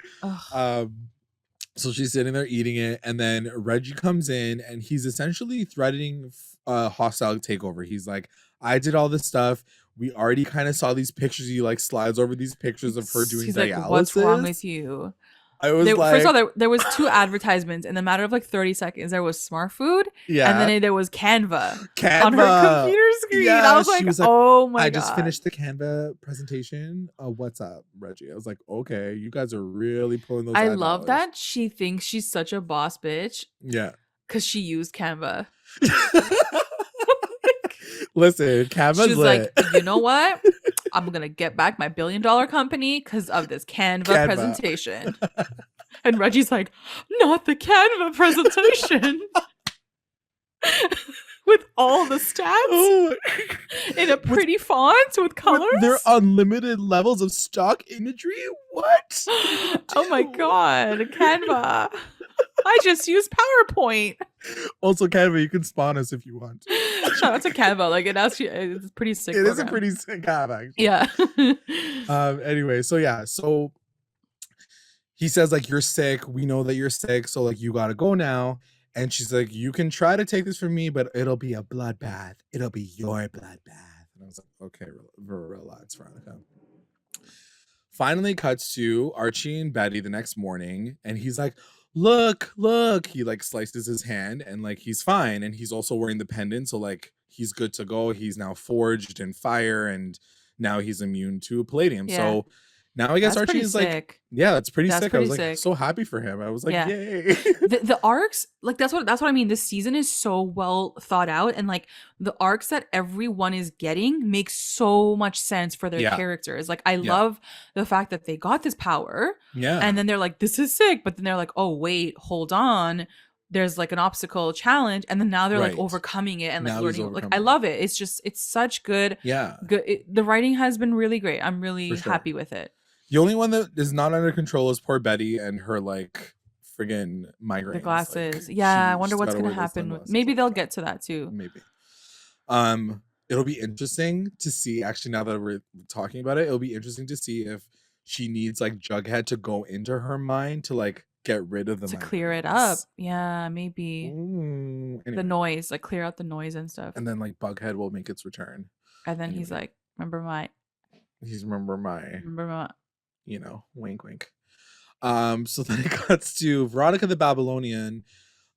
So she's sitting there eating it and then Reggie comes in and he's essentially threatening a hostile takeover. He's like, I did all this stuff. We already kind of saw these pictures. He like slides over these pictures of her doing dialysis. Like, what's wrong with you? I was like, first of all, there was 2 advertisements in the matter of like 30 seconds. There was Smart Food, and then there was Canva on her computer screen. I was like, oh my god! I just finished the Canva presentation. What's up, Reggie? I was like, okay, you guys are really pulling those. I love that she thinks she's such a boss bitch. Yeah, because she used Canva. Listen, Canva's She's like, you know what? I'm gonna get back my $1 billion company because of this Canva presentation. And Reggie's like, not the Canva presentation. With all the stats in a pretty font with colors. With their unlimited levels of stock imagery. What? Oh my god, Canva. I just use PowerPoint. Also, Canva, you can spawn us if you want. Shout out to Canva. Like, it's pretty sick. It is a pretty sick app, actually. Yeah. Anyway, so he says like, you're sick. We know that you're sick, so like you gotta go now. And she's like, you can try to take this from me, but it'll be a bloodbath. It'll be your bloodbath. And I was like, okay, relax, Veronica. Finally cuts to Archie and Betty the next morning, and he's like, look. He like slices his hand and like he's fine. And he's also wearing the pendant, so like he's good to go. He's now forged in fire and now he's immune to palladium. Yeah. So now I guess Archie is like, sick. Yeah, that's pretty sick. I was like so happy for him. I was like, yay. The arcs, like that's what I mean. This season is so well thought out, and like the arcs that everyone is getting makes so much sense for their characters. Like I love the fact that they got this power. Yeah. And then they're like, this is sick, but then they're like, oh wait, hold on. There's like an obstacle challenge, and then now they're like overcoming it and like learning. Like I love it. It's such good. Yeah. Good. The writing has been really great. I'm really happy with it. The only one that is not under control is poor Betty and her like friggin' migraines. The glasses. Like, I wonder what's gonna happen. Maybe they'll get to that too. Maybe. It'll be interesting to see. Actually, now that we're talking about it, it'll be interesting to see if she needs like Jughead to go into her mind to like get rid of the to clear it up. Yeah, maybe. Anyway. The noise, like clear out the noise and stuff. And then like BUGHEAD will make its return. And then he's like, remember my He's remember my, you know, wink, wink. So then it cuts to Veronica the Babylonian.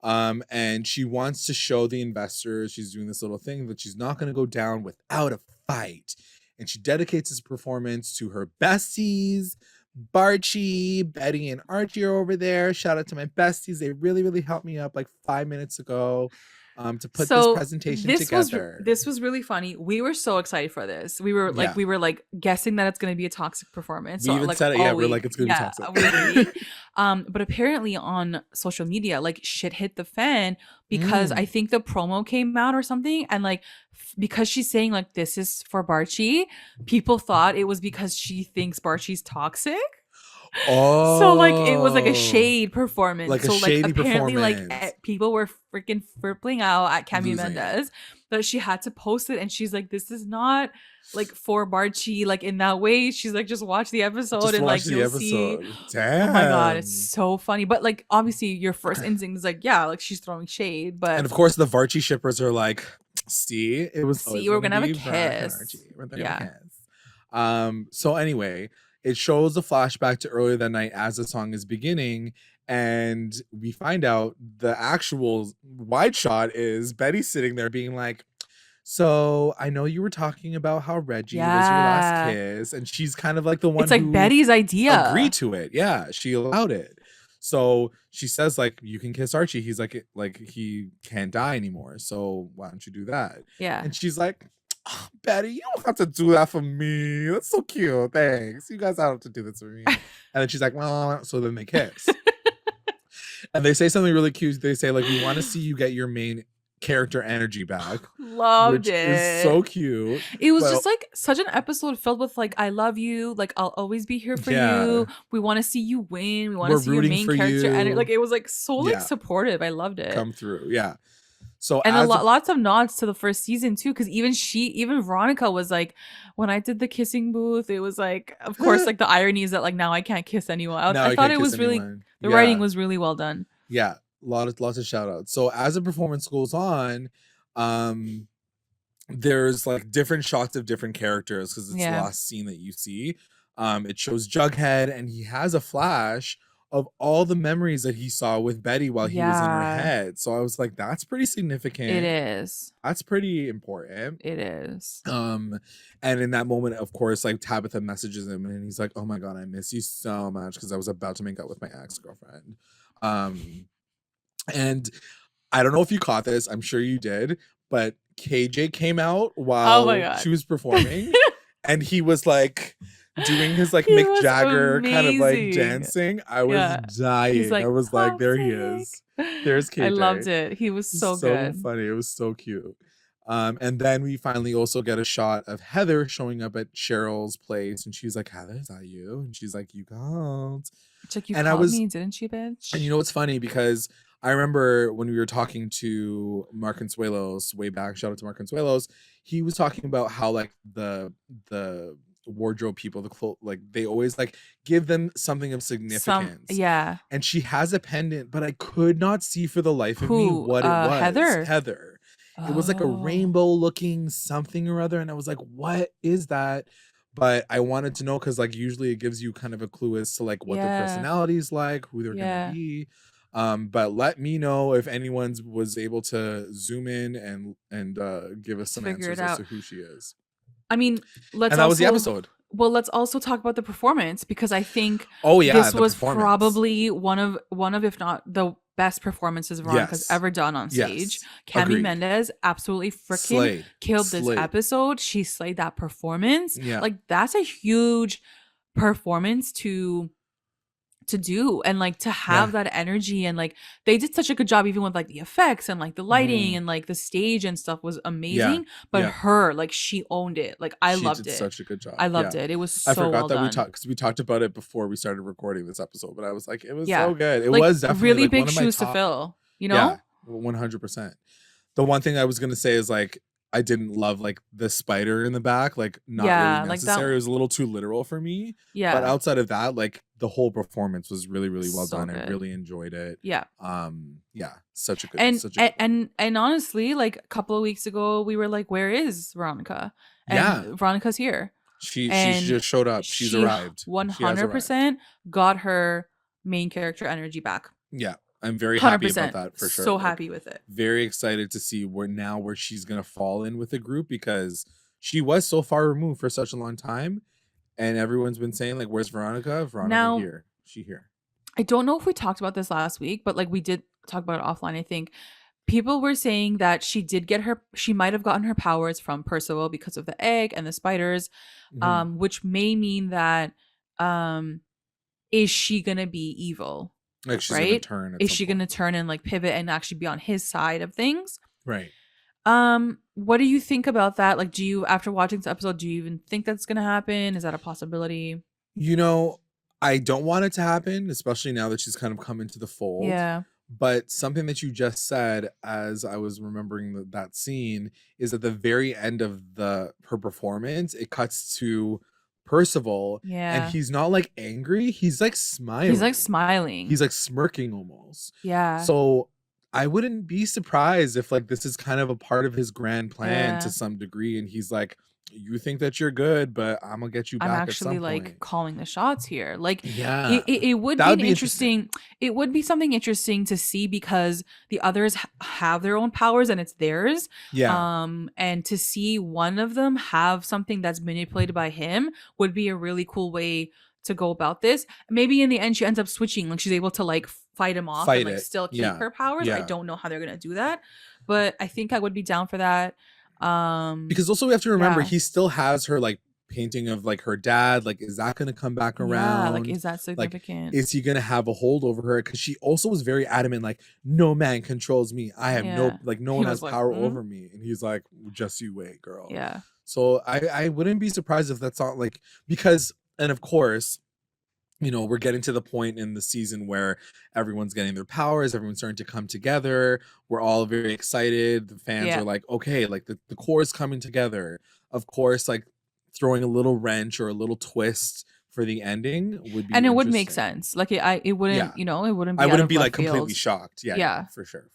And she wants to show the investors she's doing this little thing that she's not going to go down without a fight. And she dedicates this performance to her besties. Barchie, Betty, and Archie are over there. Shout out to my besties. They really, really helped me up like 5 minutes ago. To put this presentation together. This was really funny. We were so excited for this. We were like guessing that it's going to be a toxic performance. We even said it. Yeah, we're like, it's going to be toxic. But apparently on social media, like shit hit the fan because I think the promo came out or something. And like, because she's saying like, this is for Barchie, people thought it was because she thinks Barchie's toxic. Oh, so like it was like a shade performance. Like so a shady apparently performance. like people were freaking flipping out at Cami Mendes that she had to post it, and she's like, "This is not like for Barchie." Like in that way, she's like, "Just watch the episode and like you'll see." Damn. Oh my god, it's so funny. But like obviously, your first instinct is like, yeah, like she's throwing shade. But and of course, the VARCHIE shippers are like, "See, it was we're gonna have a kiss." Yeah. So anyway. It shows a flashback to earlier that night as the song is beginning, and we find out the actual wide shot is Betty sitting there being like, so I know you were talking about how Reggie was your last kiss, and she's kind of like the one it's like who Betty's idea. Agreed to it. Yeah, she allowed it. So she says like, you can kiss Archie. He's like he can't die anymore. So why don't you do that? Yeah. And she's like, oh, Betty, you don't have to do that for me. That's so cute. Thanks. You guys don't have to do this for me. And then she's like, well, so then they kiss. And they say something really cute. They say like, we want to see you get your main character energy back. Loved it. Is so cute. It was just like such an episode filled with like, I love you. Like, I'll always be here for you. We want to see you win. We want to see your main character energy. Like, it was like so like supportive. I loved it. Come through. Yeah. So and lots of nods to the first season too, because even Veronica was like, when I did the kissing booth, it was like, of course, like the irony is that like now I can't kiss anyone. I thought it was really the writing was really well done. Yeah, lots of shout outs. So as the performance goes on, there's like different shots of different characters because it's the last scene that you see. It shows Jughead, and he has a flash of all the memories that he saw with Betty while he was in her head. So I was like, that's pretty significant. It is. That's pretty important. It is. And in that moment, of course, like Tabitha messages him and he's like, oh my God, I miss you so much because I was about to make out with my ex-girlfriend. And I don't know if you caught this. I'm sure you did. But KJ came out while she was performing. And he was like doing his like Mick Jagger kind of like dancing. I was dying. Like, I was like, there he is. There's KJ. I loved it. He was so good. So funny. It was so cute. And then we finally also get a shot of Heather showing up at Cheryl's place, and she's like, Heather, is that you? And she's like, you called. It's like, you called me, didn't you, bitch? And you know what's funny? Because I remember when we were talking to Mark Consuelos way back, shout out to Mark Consuelos, he was talking about how like the wardrobe people, like they always like give them something of significance. And she has a pendant, but I could not see for the life of me what it was. Heather. It was like a rainbow looking something or other, and I was like, what is that? But I wanted to know because like usually it gives you kind of a clue as to like what their personality is like, who they're gonna be. But let me know if anyone was able to zoom in and give us some answers as to who she is. I mean, that was the episode. Well, let's also talk about the performance, because I think this was probably one of if not the best performances Veronica's ever done on stage. Cami Mendes absolutely freaking killed this episode. She slayed that performance. Like that's a huge performance to do, and like to have that energy, and like they did such a good job even with like the effects and like the lighting and like the stage and stuff was amazing. But her, like she owned it. Like I loved it. Such a good job. I loved it. It was so I forgot well that done. we talked about it before we started recording this episode, but I was like, it was so good. It like, was definitely really like big one of my shoes to fill. You know, 100%. The one thing I was gonna say is like, I didn't love like the spider in the back, like not really necessary. Like it was a little too literal for me. But outside of that, like the whole performance was really, really well done. Good. I really enjoyed it. Such a good and honestly, like a couple of weeks ago, we were like, where is Veronica? And Veronica's here. She just showed up. She's arrived. 100% got her main character energy back. Yeah. I'm very happy about that for sure. So happy with it. Very excited to see where she's gonna fall in with the group, because she was so far removed for such a long time, and everyone's been saying like, "Where's Veronica? Veronica now, here? She here?" I don't know if we talked about this last week, but like we did talk about it offline. I think people were saying that she might have gotten her powers from Percival because of the egg and the spiders, which may mean that is she gonna be evil? Like she's gonna turn. Is she gonna turn and like pivot and actually be on his side of things? Right. What do you think about that? Like, after watching this episode, do you even think that's gonna happen? Is that a possibility? I don't want it to happen, especially now that she's kind of come into the fold. Yeah. But something that you just said, as I was remembering that scene, is at the very end of her performance, it cuts to Percival, and he's not like angry, he's like smiling. He's like smirking almost. Yeah. So I wouldn't be surprised if like this is kind of a part of his grand plan to some degree, and he's like, you think that you're good, but I'm gonna get you back. I'm actually at some like point. Calling the shots here. Like, yeah, it would be interesting. It would be something interesting to see, because the others have their own powers and it's theirs. Yeah. And to see one of them have something that's manipulated by him would be a really cool way to go about this. Maybe in the end she ends up switching, like she's able to like fight him off and like still keep her powers. I don't know how they're gonna do that, but I think I would be down for that. Because also we have to remember he still has her like painting of like her dad. Like, is that gonna come back around? Like, is that significant? Like, is he gonna have a hold over her? Because she also was very adamant, like, no man controls me. I have no one has power over me. And he's like, just you wait, girl. Yeah. So I wouldn't be surprised if that's not like, because, and of course, we're getting to the point in the season where everyone's getting their powers, everyone's starting to come together. We're all very excited. The fans are like, okay, like the core is coming together. Of course, like throwing a little wrench or a little twist for the ending would be, and it would make sense. Like it wouldn't, it wouldn't be, I wouldn't be like completely shocked. Yeah, for sure.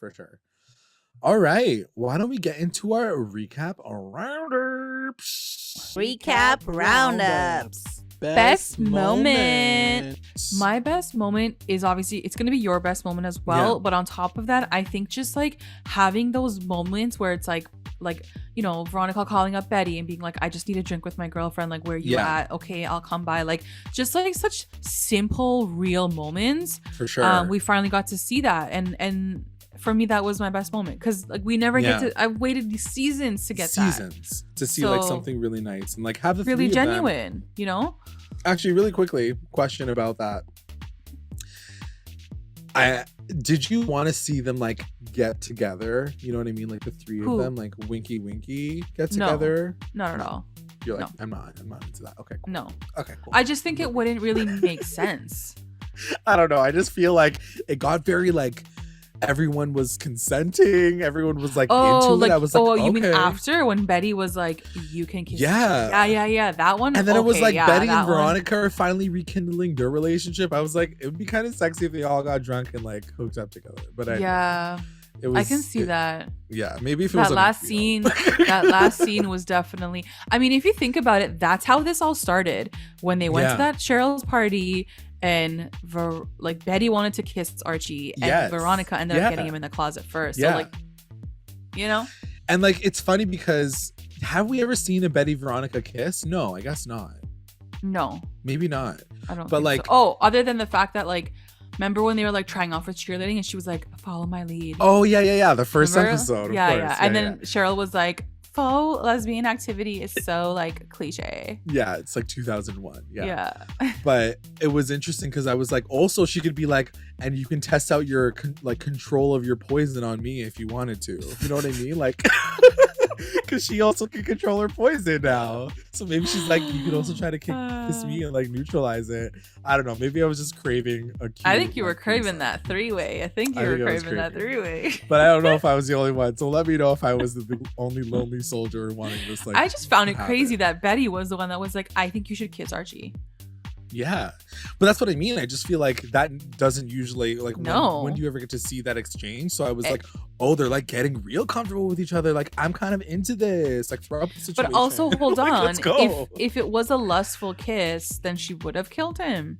All right, why don't we get into our recap roundups? Recap roundups. Best moment. My best moment is obviously, it's going to be your best moment as well. But on top of that, I think just like having those moments where it's like, Veronica calling up Betty and being like, I just need a drink with my girlfriend. Like, where you at? Okay, I'll come by. Like, just like such simple, real moments. For sure. We finally got to see that. And for me, that was my best moment, because like we never get to. I've waited these seasons to get to see like something really nice and like have the really genuine, Actually, really quickly, question about that. Did you want to see them like get together? You know what I mean? Like the three of them, like winky get together? No, not at all. You're like, I'm not into that. Okay, cool. No. Okay, cool. I just think it wouldn't really make sense. I don't know. I just feel like it got very like, everyone was consenting. Everyone was like into it. I was like, you mean after, when Betty was like, you can kiss? Yeah. That one. And then it was like Betty and Veronica are finally rekindling their relationship. I was like, it would be kind of sexy if they all got drunk and like hooked up together. But I can see that. Yeah, maybe if it that was last scene. That last scene was definitely. I mean, if you think about it, that's how this all started, when they went to that Cheryl's party. And Betty wanted to kiss Archie, and Veronica ended up getting him in the closet first. So like, and like, it's funny because have we ever seen a Betty Veronica kiss? No, I guess not. No, maybe not. I don't. But think like, so. Other than the fact that like, remember when they were like trying out for cheerleading, and she was like, "Follow my lead." Oh yeah. The first episode. Of course. And then Cheryl was like, faux lesbian activity is so like cliche. Yeah, it's like 2001. Yeah. But it was interesting because I was like, also she could be like, and you can test out your control of your poison on me if you wanted to. You know what I mean? Like, because she also can control her poison now. So maybe she's like, you could also try to kiss me and like neutralize it. I don't know. Maybe I was just craving a cute, I think you were craving that three-way. I think you were craving that three-way. But I don't know if I was the only one. So let me know if I was the only lonely soldier wanting this. Like, I just found it crazy that Betty was the one that was like, I think you should kiss Archie. Yeah, but that's what I mean. I just feel like that doesn't usually like. When do you ever get to see that exchange? So I was like, oh, they're like getting real comfortable with each other. Like, I'm kind of into this. Like, throw up the situation. But also, hold like, on. Let's go. If it was a lustful kiss, then she would have killed him.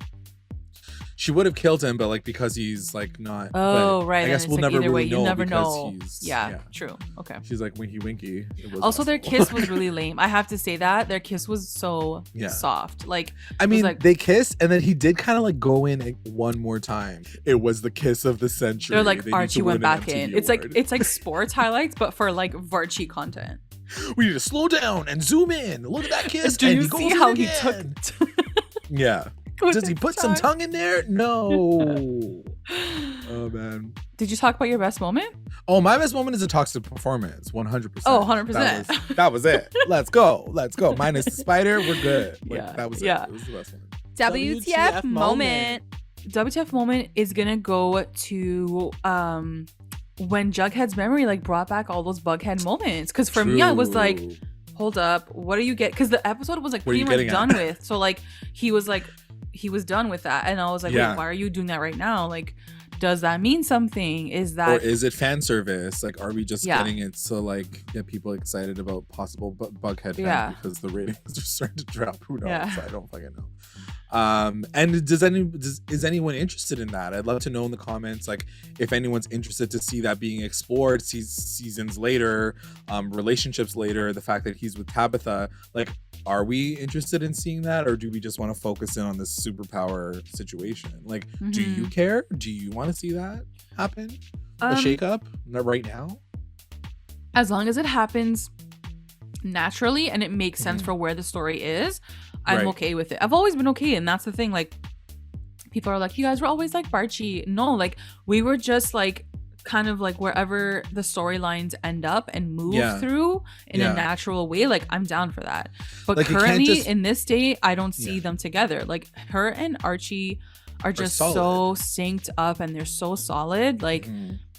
She would have killed him, but like because he's like not. Oh, right. I guess we'll like never really you know. never know. He's, yeah, true. Okay. She's like winky winky. Also, their kiss was really lame. I have to say that their kiss was so soft. Like, I mean, like, they kissed, and then he did kind of like go in one more time. It was the kiss of the century. They're like Archie went back in. It's like sports highlights, but for like VARCHie content. We need to slow down and zoom in. Look at that kiss. Do you see how he took? Yeah. Does he put some tongue in there? No. Oh, man. Did you talk about your best moment? Oh, my best moment is a toxic performance. 100%. Oh, 100%. That was it. Let's go. Minus the spider. We're good. That was it. Yeah. It was the best one. WTF moment. WTF moment is going to go to when Jughead's memory like brought back all those Bughead moments. Because for me, I was like, hold up. What do you get? Because the episode was like pretty much done with. So like he was done with that, and I was like, wait, why are you doing that right now? Like, does that mean something? Is that, or is it fan service? Like, are we just getting it so like get people excited about possible Bughead because the ratings are starting to drop? Who knows? I don't fucking know. And is anyone interested in that? I'd love to know in the comments, like if anyone's interested to see that being explored seasons later, relationships later, the fact that he's with Tabitha. Like, are we interested in seeing that, or do we just want to focus in on this superpower situation? Like, do you care? Do you want to see that happen? A shakeup right now? As long as it happens naturally and it makes sense for where the story is, I'm okay with it. I've always been okay, and that's the thing. Like, people are like, you guys were always like Barchie. No, like we were just like kind of like wherever the storylines end up and move through in a natural way. Like, I'm down for that. But like, currently in this day, I don't see them together. Like, her and Archie are just so synced up, and they're so solid. Like,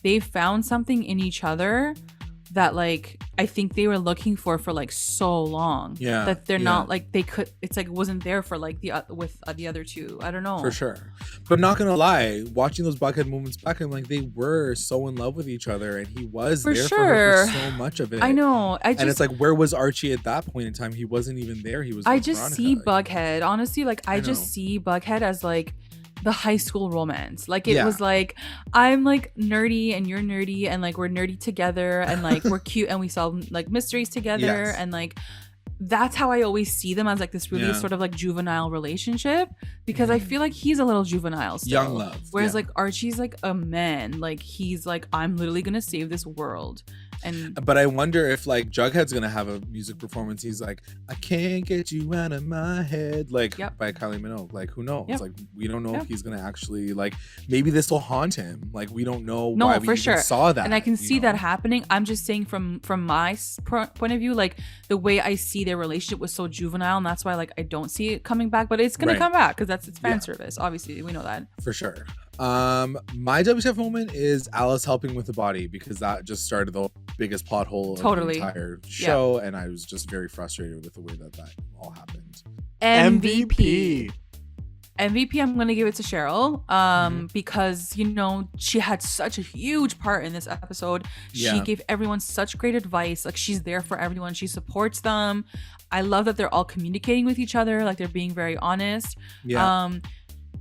they found something in each other that like I think they were looking for like so long. Yeah. That they're not like they could. It's like it wasn't there for like with the other two. I don't know. For sure. But not gonna lie, watching those Bughead moments back, I'm like, they were so in love with each other, and he was there for her for so much of it. I know. And it's like, where was Archie at that point in time? He wasn't even there. He was. I just Veronica. See Bughead. Honestly, like I just see Bughead as like the high school romance. Like it was like, I'm like nerdy and you're nerdy, and like we're nerdy together, and like we're cute and we solve like mysteries together, and like that's how I always see them, as like this really sort of like juvenile relationship, because I feel like he's a little juvenile still. Young love. Whereas like Archie's like a man, like he's like, I'm literally gonna save this world. But I wonder if like Jughead's gonna have a music performance. He's like, I can't get you out of my head, like by Kylie Minogue. Like, who knows? Like, we don't know if he's gonna actually like. Maybe this will haunt him. Like, we don't know. Why we even saw that. And I can see that happening. I'm just saying from my point of view, like the way I see their relationship was so juvenile, and that's why like I don't see it coming back. But it's gonna come back because it's fan service. Obviously, we know that for sure. My WTF moment is Alice helping with the body, because that just started the biggest plot hole of the entire show, and I was just very frustrated with the way that all happened. MVP, I'm gonna give it to Cheryl, because you know she had such a huge part in this episode. She gave everyone such great advice. Like, she's there for everyone. She supports them. I love that they're all communicating with each other. Like, they're being very honest.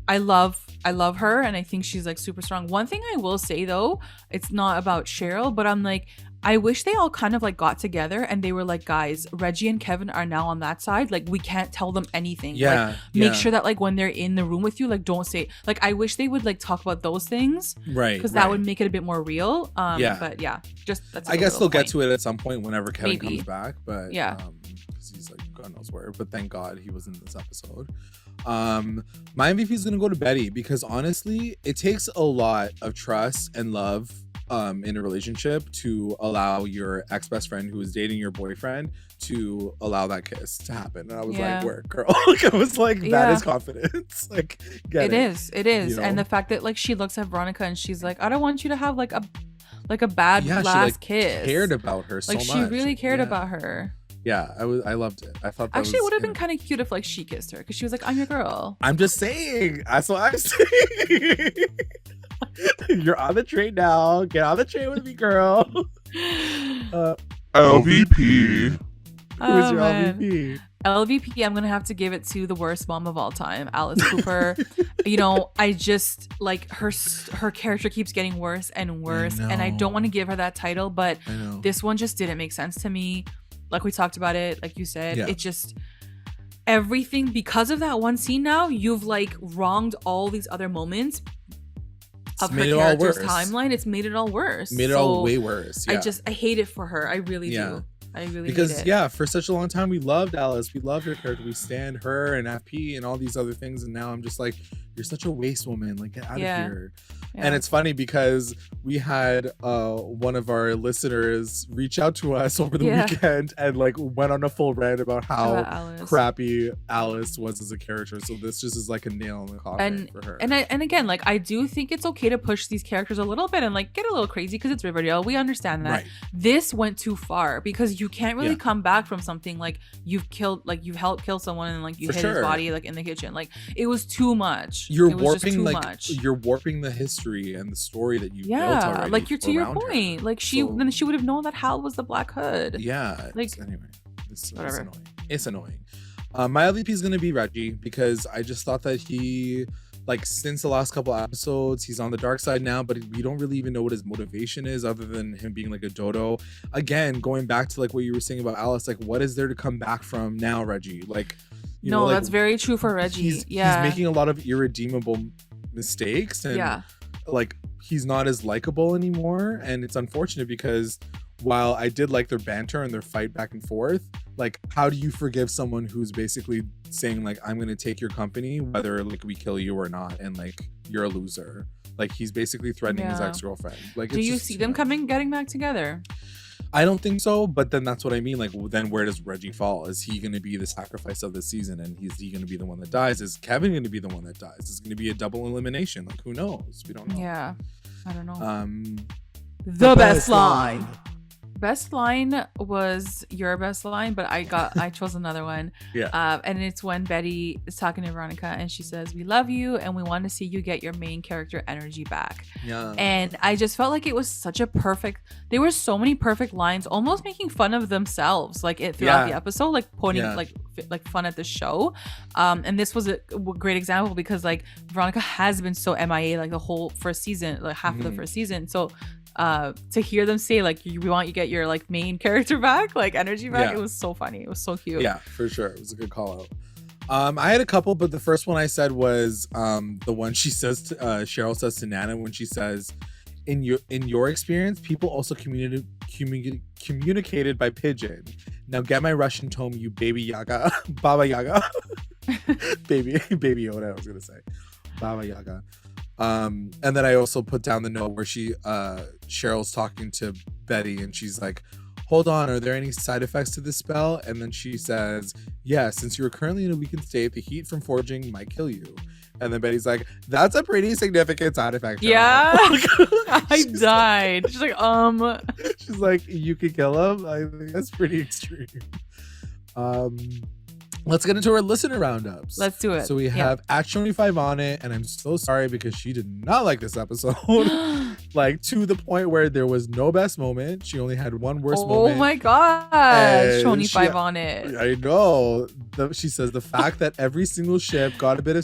I love her, and I think she's like super strong. One thing I will say though, it's not about Cheryl, but I'm like, I wish they all kind of like got together and they were like, guys, Reggie and Kevin are now on that side. Like, we can't tell them anything. Like, make sure that like when they're in the room with you, like don't say, like, I wish they would like talk about those things. Right. Because that would make it a bit more real. But just that's I guess they'll get to it at some point whenever Kevin comes back. But because he's like God knows where. But thank God he was in this episode. My MVP is gonna go to Betty, because honestly, it takes a lot of trust and love in a relationship to allow your ex-best friend who is dating your boyfriend to allow that kiss to happen. And I was like, work, girl. Like, I was like, that is confidence. Like, it is. You know? And the fact that like she looks at Veronica and she's like, I don't want you to have like a bad last kiss. Cared about her so much. Like, she really cared about her. Yeah, I loved it. I thought that actually it would have been kind of cute if like she kissed her because she was like, I'm your girl. I'm just saying. That's what I'm saying. You're on the train now. Get on the train with me, girl. LVP. Who's your LVP? LVP, I'm gonna have to give it to the worst mom of all time, Alice Cooper. You know, I just like her character keeps getting worse and worse, and I don't want to give her that title, but this one just didn't make sense to me. Like we talked about it, like you said, it just everything because of that one scene. Now you've like wronged all these other moments of her character's timeline. It's made it all worse. Made it all way worse. Yeah. I hate it for her. I really do. I really because hate it. For such a long time we loved Alice, we loved her character, we stand her and FP and all these other things, and now I'm just like, you're such a waste woman, like get out of here. And it's funny because we had one of our listeners reach out to us over the weekend and like went on a full rant about how crappy Alice was as a character. So this just is like a nail in the coffin for her. And again, like I do think it's okay to push these characters a little bit and like get a little crazy because it's Riverdale. We understand that. Right. This went too far because you can't really come back from something like you've helped kill someone and like you hid his body like in the kitchen. Like it was too much. You're warping the history and the story that you built already. Like to your point, like she would have known that Hal was the Black Hood. Yeah. Like anyway, it's annoying. It's annoying. My LVP is gonna be Reggie because I just thought that he, like, since the last couple episodes, he's on the dark side now, but we don't really even know what his motivation is other than him being like a dodo. Again, going back to like what you were saying about Alice, like what is there to come back from now, Reggie? Like, you know, like, that's very true for Reggie. He's making a lot of irredeemable mistakes and like he's not as likable anymore, and it's unfortunate because while I did like their banter and their fight back and forth, like how do you forgive someone who's basically saying like, I'm gonna take your company whether like we kill you or not, and like you're a loser? Like he's basically threatening his ex-girlfriend. Like, do you see them getting back together? I don't think so, but then that's what I mean. Like, then where does Reggie fall? Is he going to be the sacrifice of the season, and is he going to be the one that dies? Is Kevin going to be the one that dies? Is it going to be a double elimination? Like, who knows? We don't know. Yeah, I don't know. The best line. Best line was your best line, but I chose another one. And it's when Betty is talking to Veronica and she says, we love you and we want to see you get your main character energy back. And I just felt like it was such a there were so many perfect lines, almost making fun of themselves like throughout the episode, like pointing like fun at the show. And this was a great example because like Veronica has been so MIA like the whole first season, like half of the first season. So to hear them say like we want you to get your like main character back, like energy back, it was so funny. It was so cute. Yeah, for sure. It was a good call out. I had a couple, but the first one I said was the one she says to, Cheryl says to Nana when she says, in your experience, people also communicated by pigeon. Now get my Russian tome, you baby Yaga. Baba Yaga. baby Yoda, I was gonna say. Baba Yaga. And then I also put down the note where Cheryl's talking to Betty and she's like, hold on, are there any side effects to this spell? And then she says, yeah, since you are currently in a weakened state, the heat from forging might kill you. And then Betty's like, that's a pretty significant side effect. Yeah. I died. She's like, She's like, you could kill him? I think that's pretty extreme. Let's get into our listener roundups. Let's do it. So we have at CHONI5 on it, and I'm so sorry because she did not like this episode. Like to the point where there was no best moment. She only had one worst moment. Oh my god, CHONI5 on it. I know. She says the fact that every single ship got a bit of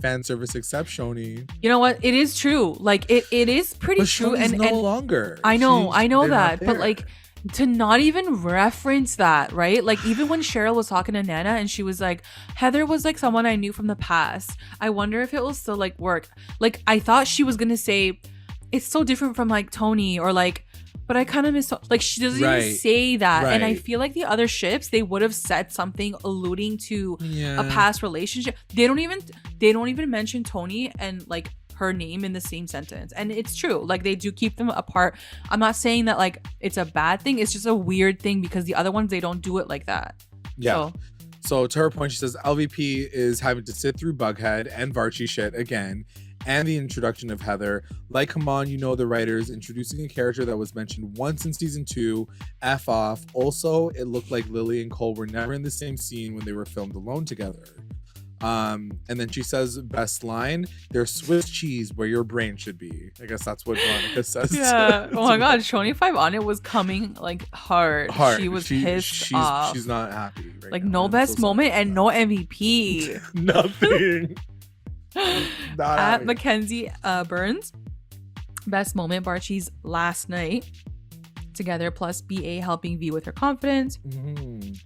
fan service except Shoni. You know what? It is true. Like it is pretty true. And no longer. I know that. But like, to not even reference that, right? Like even when Cheryl was talking to Nana and she was like, Heather was like someone I knew from the past. I wonder if it will still like work. Like I thought she was gonna say it's so different from like Tony, or like, but I kind of miss, like she doesn't even say that. And I feel like the other ships, they would have said something alluding to a past relationship. They don't even mention Tony and like her name in the same sentence. And it's true, like they do keep them apart. I'm not saying that like it's a bad thing, it's just a weird thing because the other ones, they don't do it like that. So to her point, she says LVP is having to sit through Bughead and VARCHIE shit again, and the introduction of Heather. Like, come on, you know the writers introducing a character that was mentioned once in season 2. F off. Also, it looked like Lily and Cole were never in the same scene when they were filmed alone together. And then she says, best line, there's Swiss cheese where your brain should be. I guess that's what Veronica says. Yeah. Oh my god, CHONI 5 on it was coming like hard. She was pissed off. She's not happy right like now. No best moment and no MVP. Nothing. At Mackenzie Burns, best moment, Barchie's last night together plus BA helping V with her confidence.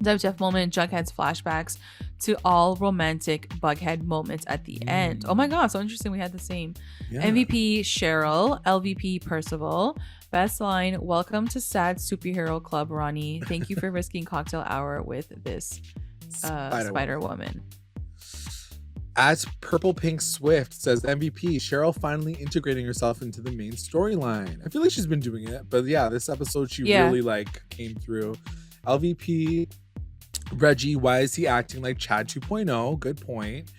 WTF moment, Jughead's flashbacks to all romantic Bughead moments at the end. Oh my god, so interesting, we had the same. MVP Cheryl, LVP Percival. Best line, welcome to sad superhero club, Ronnie. Thank you for risking cocktail hour with this Spider Woman. At Purple Pink Swift says MVP, Cheryl finally integrating herself into the main storyline. I feel like she's been doing it, but yeah, this episode she really like came through. LVP Reggie, why is he acting like Chad 2.0? Good point.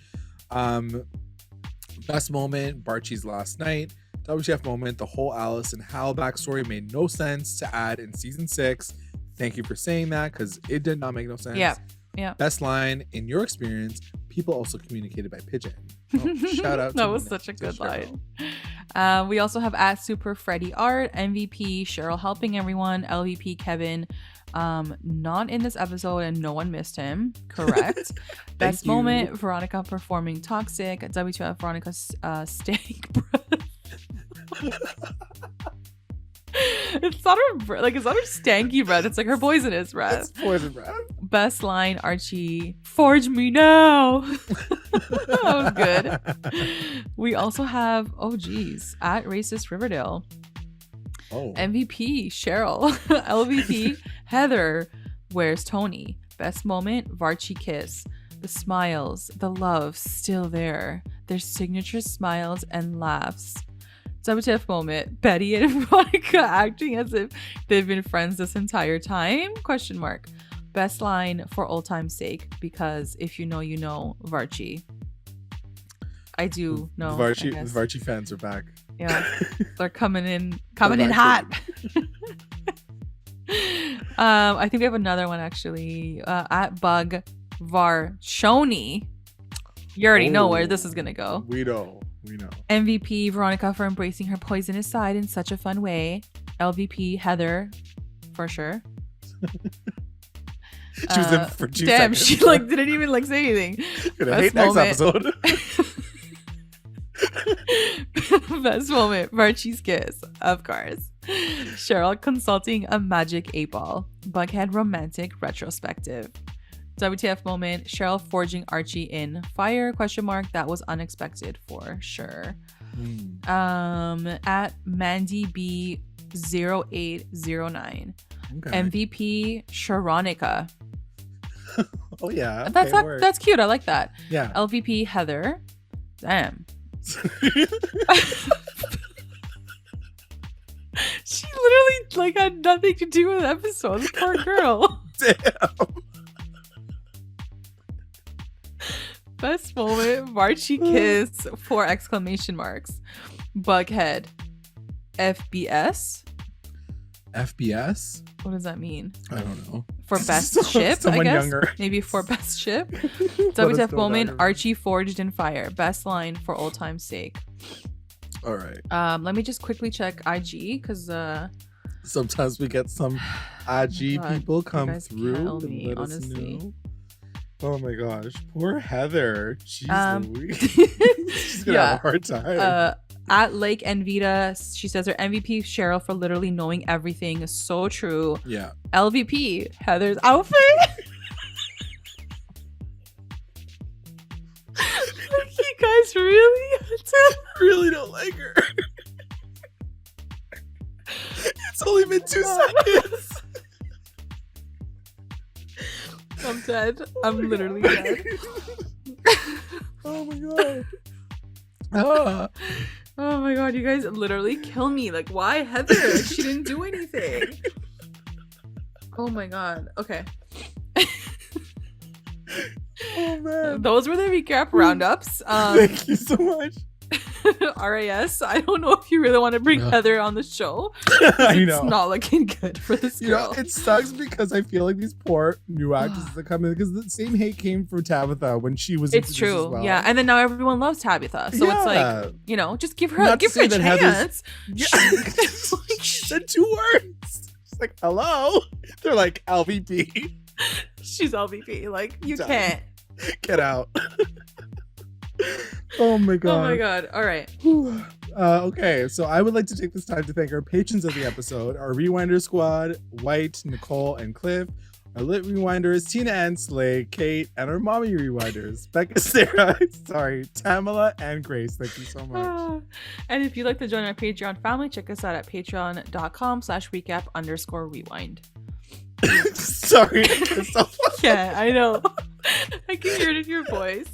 Best moment, Barchie's last night. WTF moment, the whole Alice and Hal backstory made no sense to add in season 6. Thank you for saying that, because it did not make no sense. Yeah. Best line, in your experience, people also communicated by pigeon. Oh, shout out to that was such a good line. We also have at Super Freddy Art, MVP Cheryl helping everyone, LVP Kevin not in this episode and no one missed him. Correct. Best moment, Veronica performing Toxic. WTF Veronica's steak breath. It's not her like, it's not her stanky breath, it's like her poisonous breath. It's poison breath. Best line, Archie, forge me now. That was good. We also have at Racist Riverdale, MVP Cheryl, LVP Heather, where's Tony? Best moment, VARCHIE kiss. The smiles, the love still there, their signature smiles and laughs. WTF moment, Betty and Veronica acting as if they've been friends this entire time? ? Best line, for old time's sake, because if you know, you know, VARCHIE. I do know. VARCHIE fans are back. Yeah, they're coming in hot. I think we have another one actually. At Bug Var CHONI. You already know where this is gonna go. We know. MVP Veronica for embracing her poisonous side in such a fun way. LVP Heather, for sure. She was in for 2 damn, seconds. she like didn't even like say anything. Gonna hate next episode. Best moment, Barchie's kiss, of course. Cheryl consulting a magic 8-ball. Bughead romantic retrospective. WTF moment, Cheryl forging Archie in fire? ? That was unexpected for sure. At Mandy B 0809. MVP Veronica. Oh yeah. That's cute. I like that. Yeah. LVP Heather. Damn. She literally like had nothing to do with the episode. This poor girl. Damn. Best moment, Barchie kiss, 4 exclamation marks. Bughead. FBS? FBS? What does that mean? I don't know. For best ship, I guess? Younger. Maybe for best ship. WTF moment, Archie forged in fire. Best line, for old time's sake. All right. Let me just quickly check IG because sometimes we get some IG people come through and let us know. Oh my gosh, poor Heather. Jeez Louise. She's gonna have a hard time. At Lake and Vita, she says her MVP Cheryl for literally knowing everything is so true. Yeah. LVP Heather's outfit. You guys really don't like her. It's only been 2 seconds. I'm dead. I'm literally dead. Oh my god. Oh my god, you guys literally kill me. Like, why Heather? Like, she didn't do anything. Oh my god. Okay. Oh man. Those were the recap roundups. Thank you so much. RAS, I don't know if you really want to bring Heather on the show. I know. It's not looking good for this girl. It sucks because I feel like these poor new actresses that come in, because the same hate came from Tabitha when she was It's true. as well. Yeah. And then now everyone loves Tabitha. So it's like, just give her a chance. She said 2 words. She's like, hello. They're like, LVP. She's LVP. Like, you can't. Get out. Oh my god. All right. Okay, so I would like to take this time to thank our patrons of the episode, our Rewinder squad, White, Nicole, and Cliff, our Lit Rewinders, Tina and Slay, Kate, and our Mommy Rewinders, Becca, Sarah, Tamala, and Grace. Thank you so much. And if you'd like to join our Patreon family, check us out at patreon.com/recap_rewind. Sorry. Yeah, I know. I can hear it in your voice.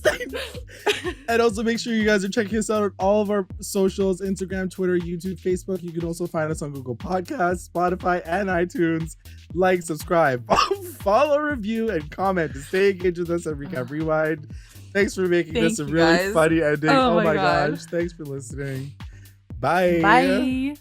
And also make sure you guys are checking us out on all of our socials, Instagram, Twitter, YouTube, Facebook. You can also find us on Google Podcasts, Spotify, and iTunes. Like, subscribe, follow, review, and comment to stay engaged with us at Recap Rewind. Thanks for making this a really funny ending. Oh my gosh. Thanks for listening. Bye. Bye.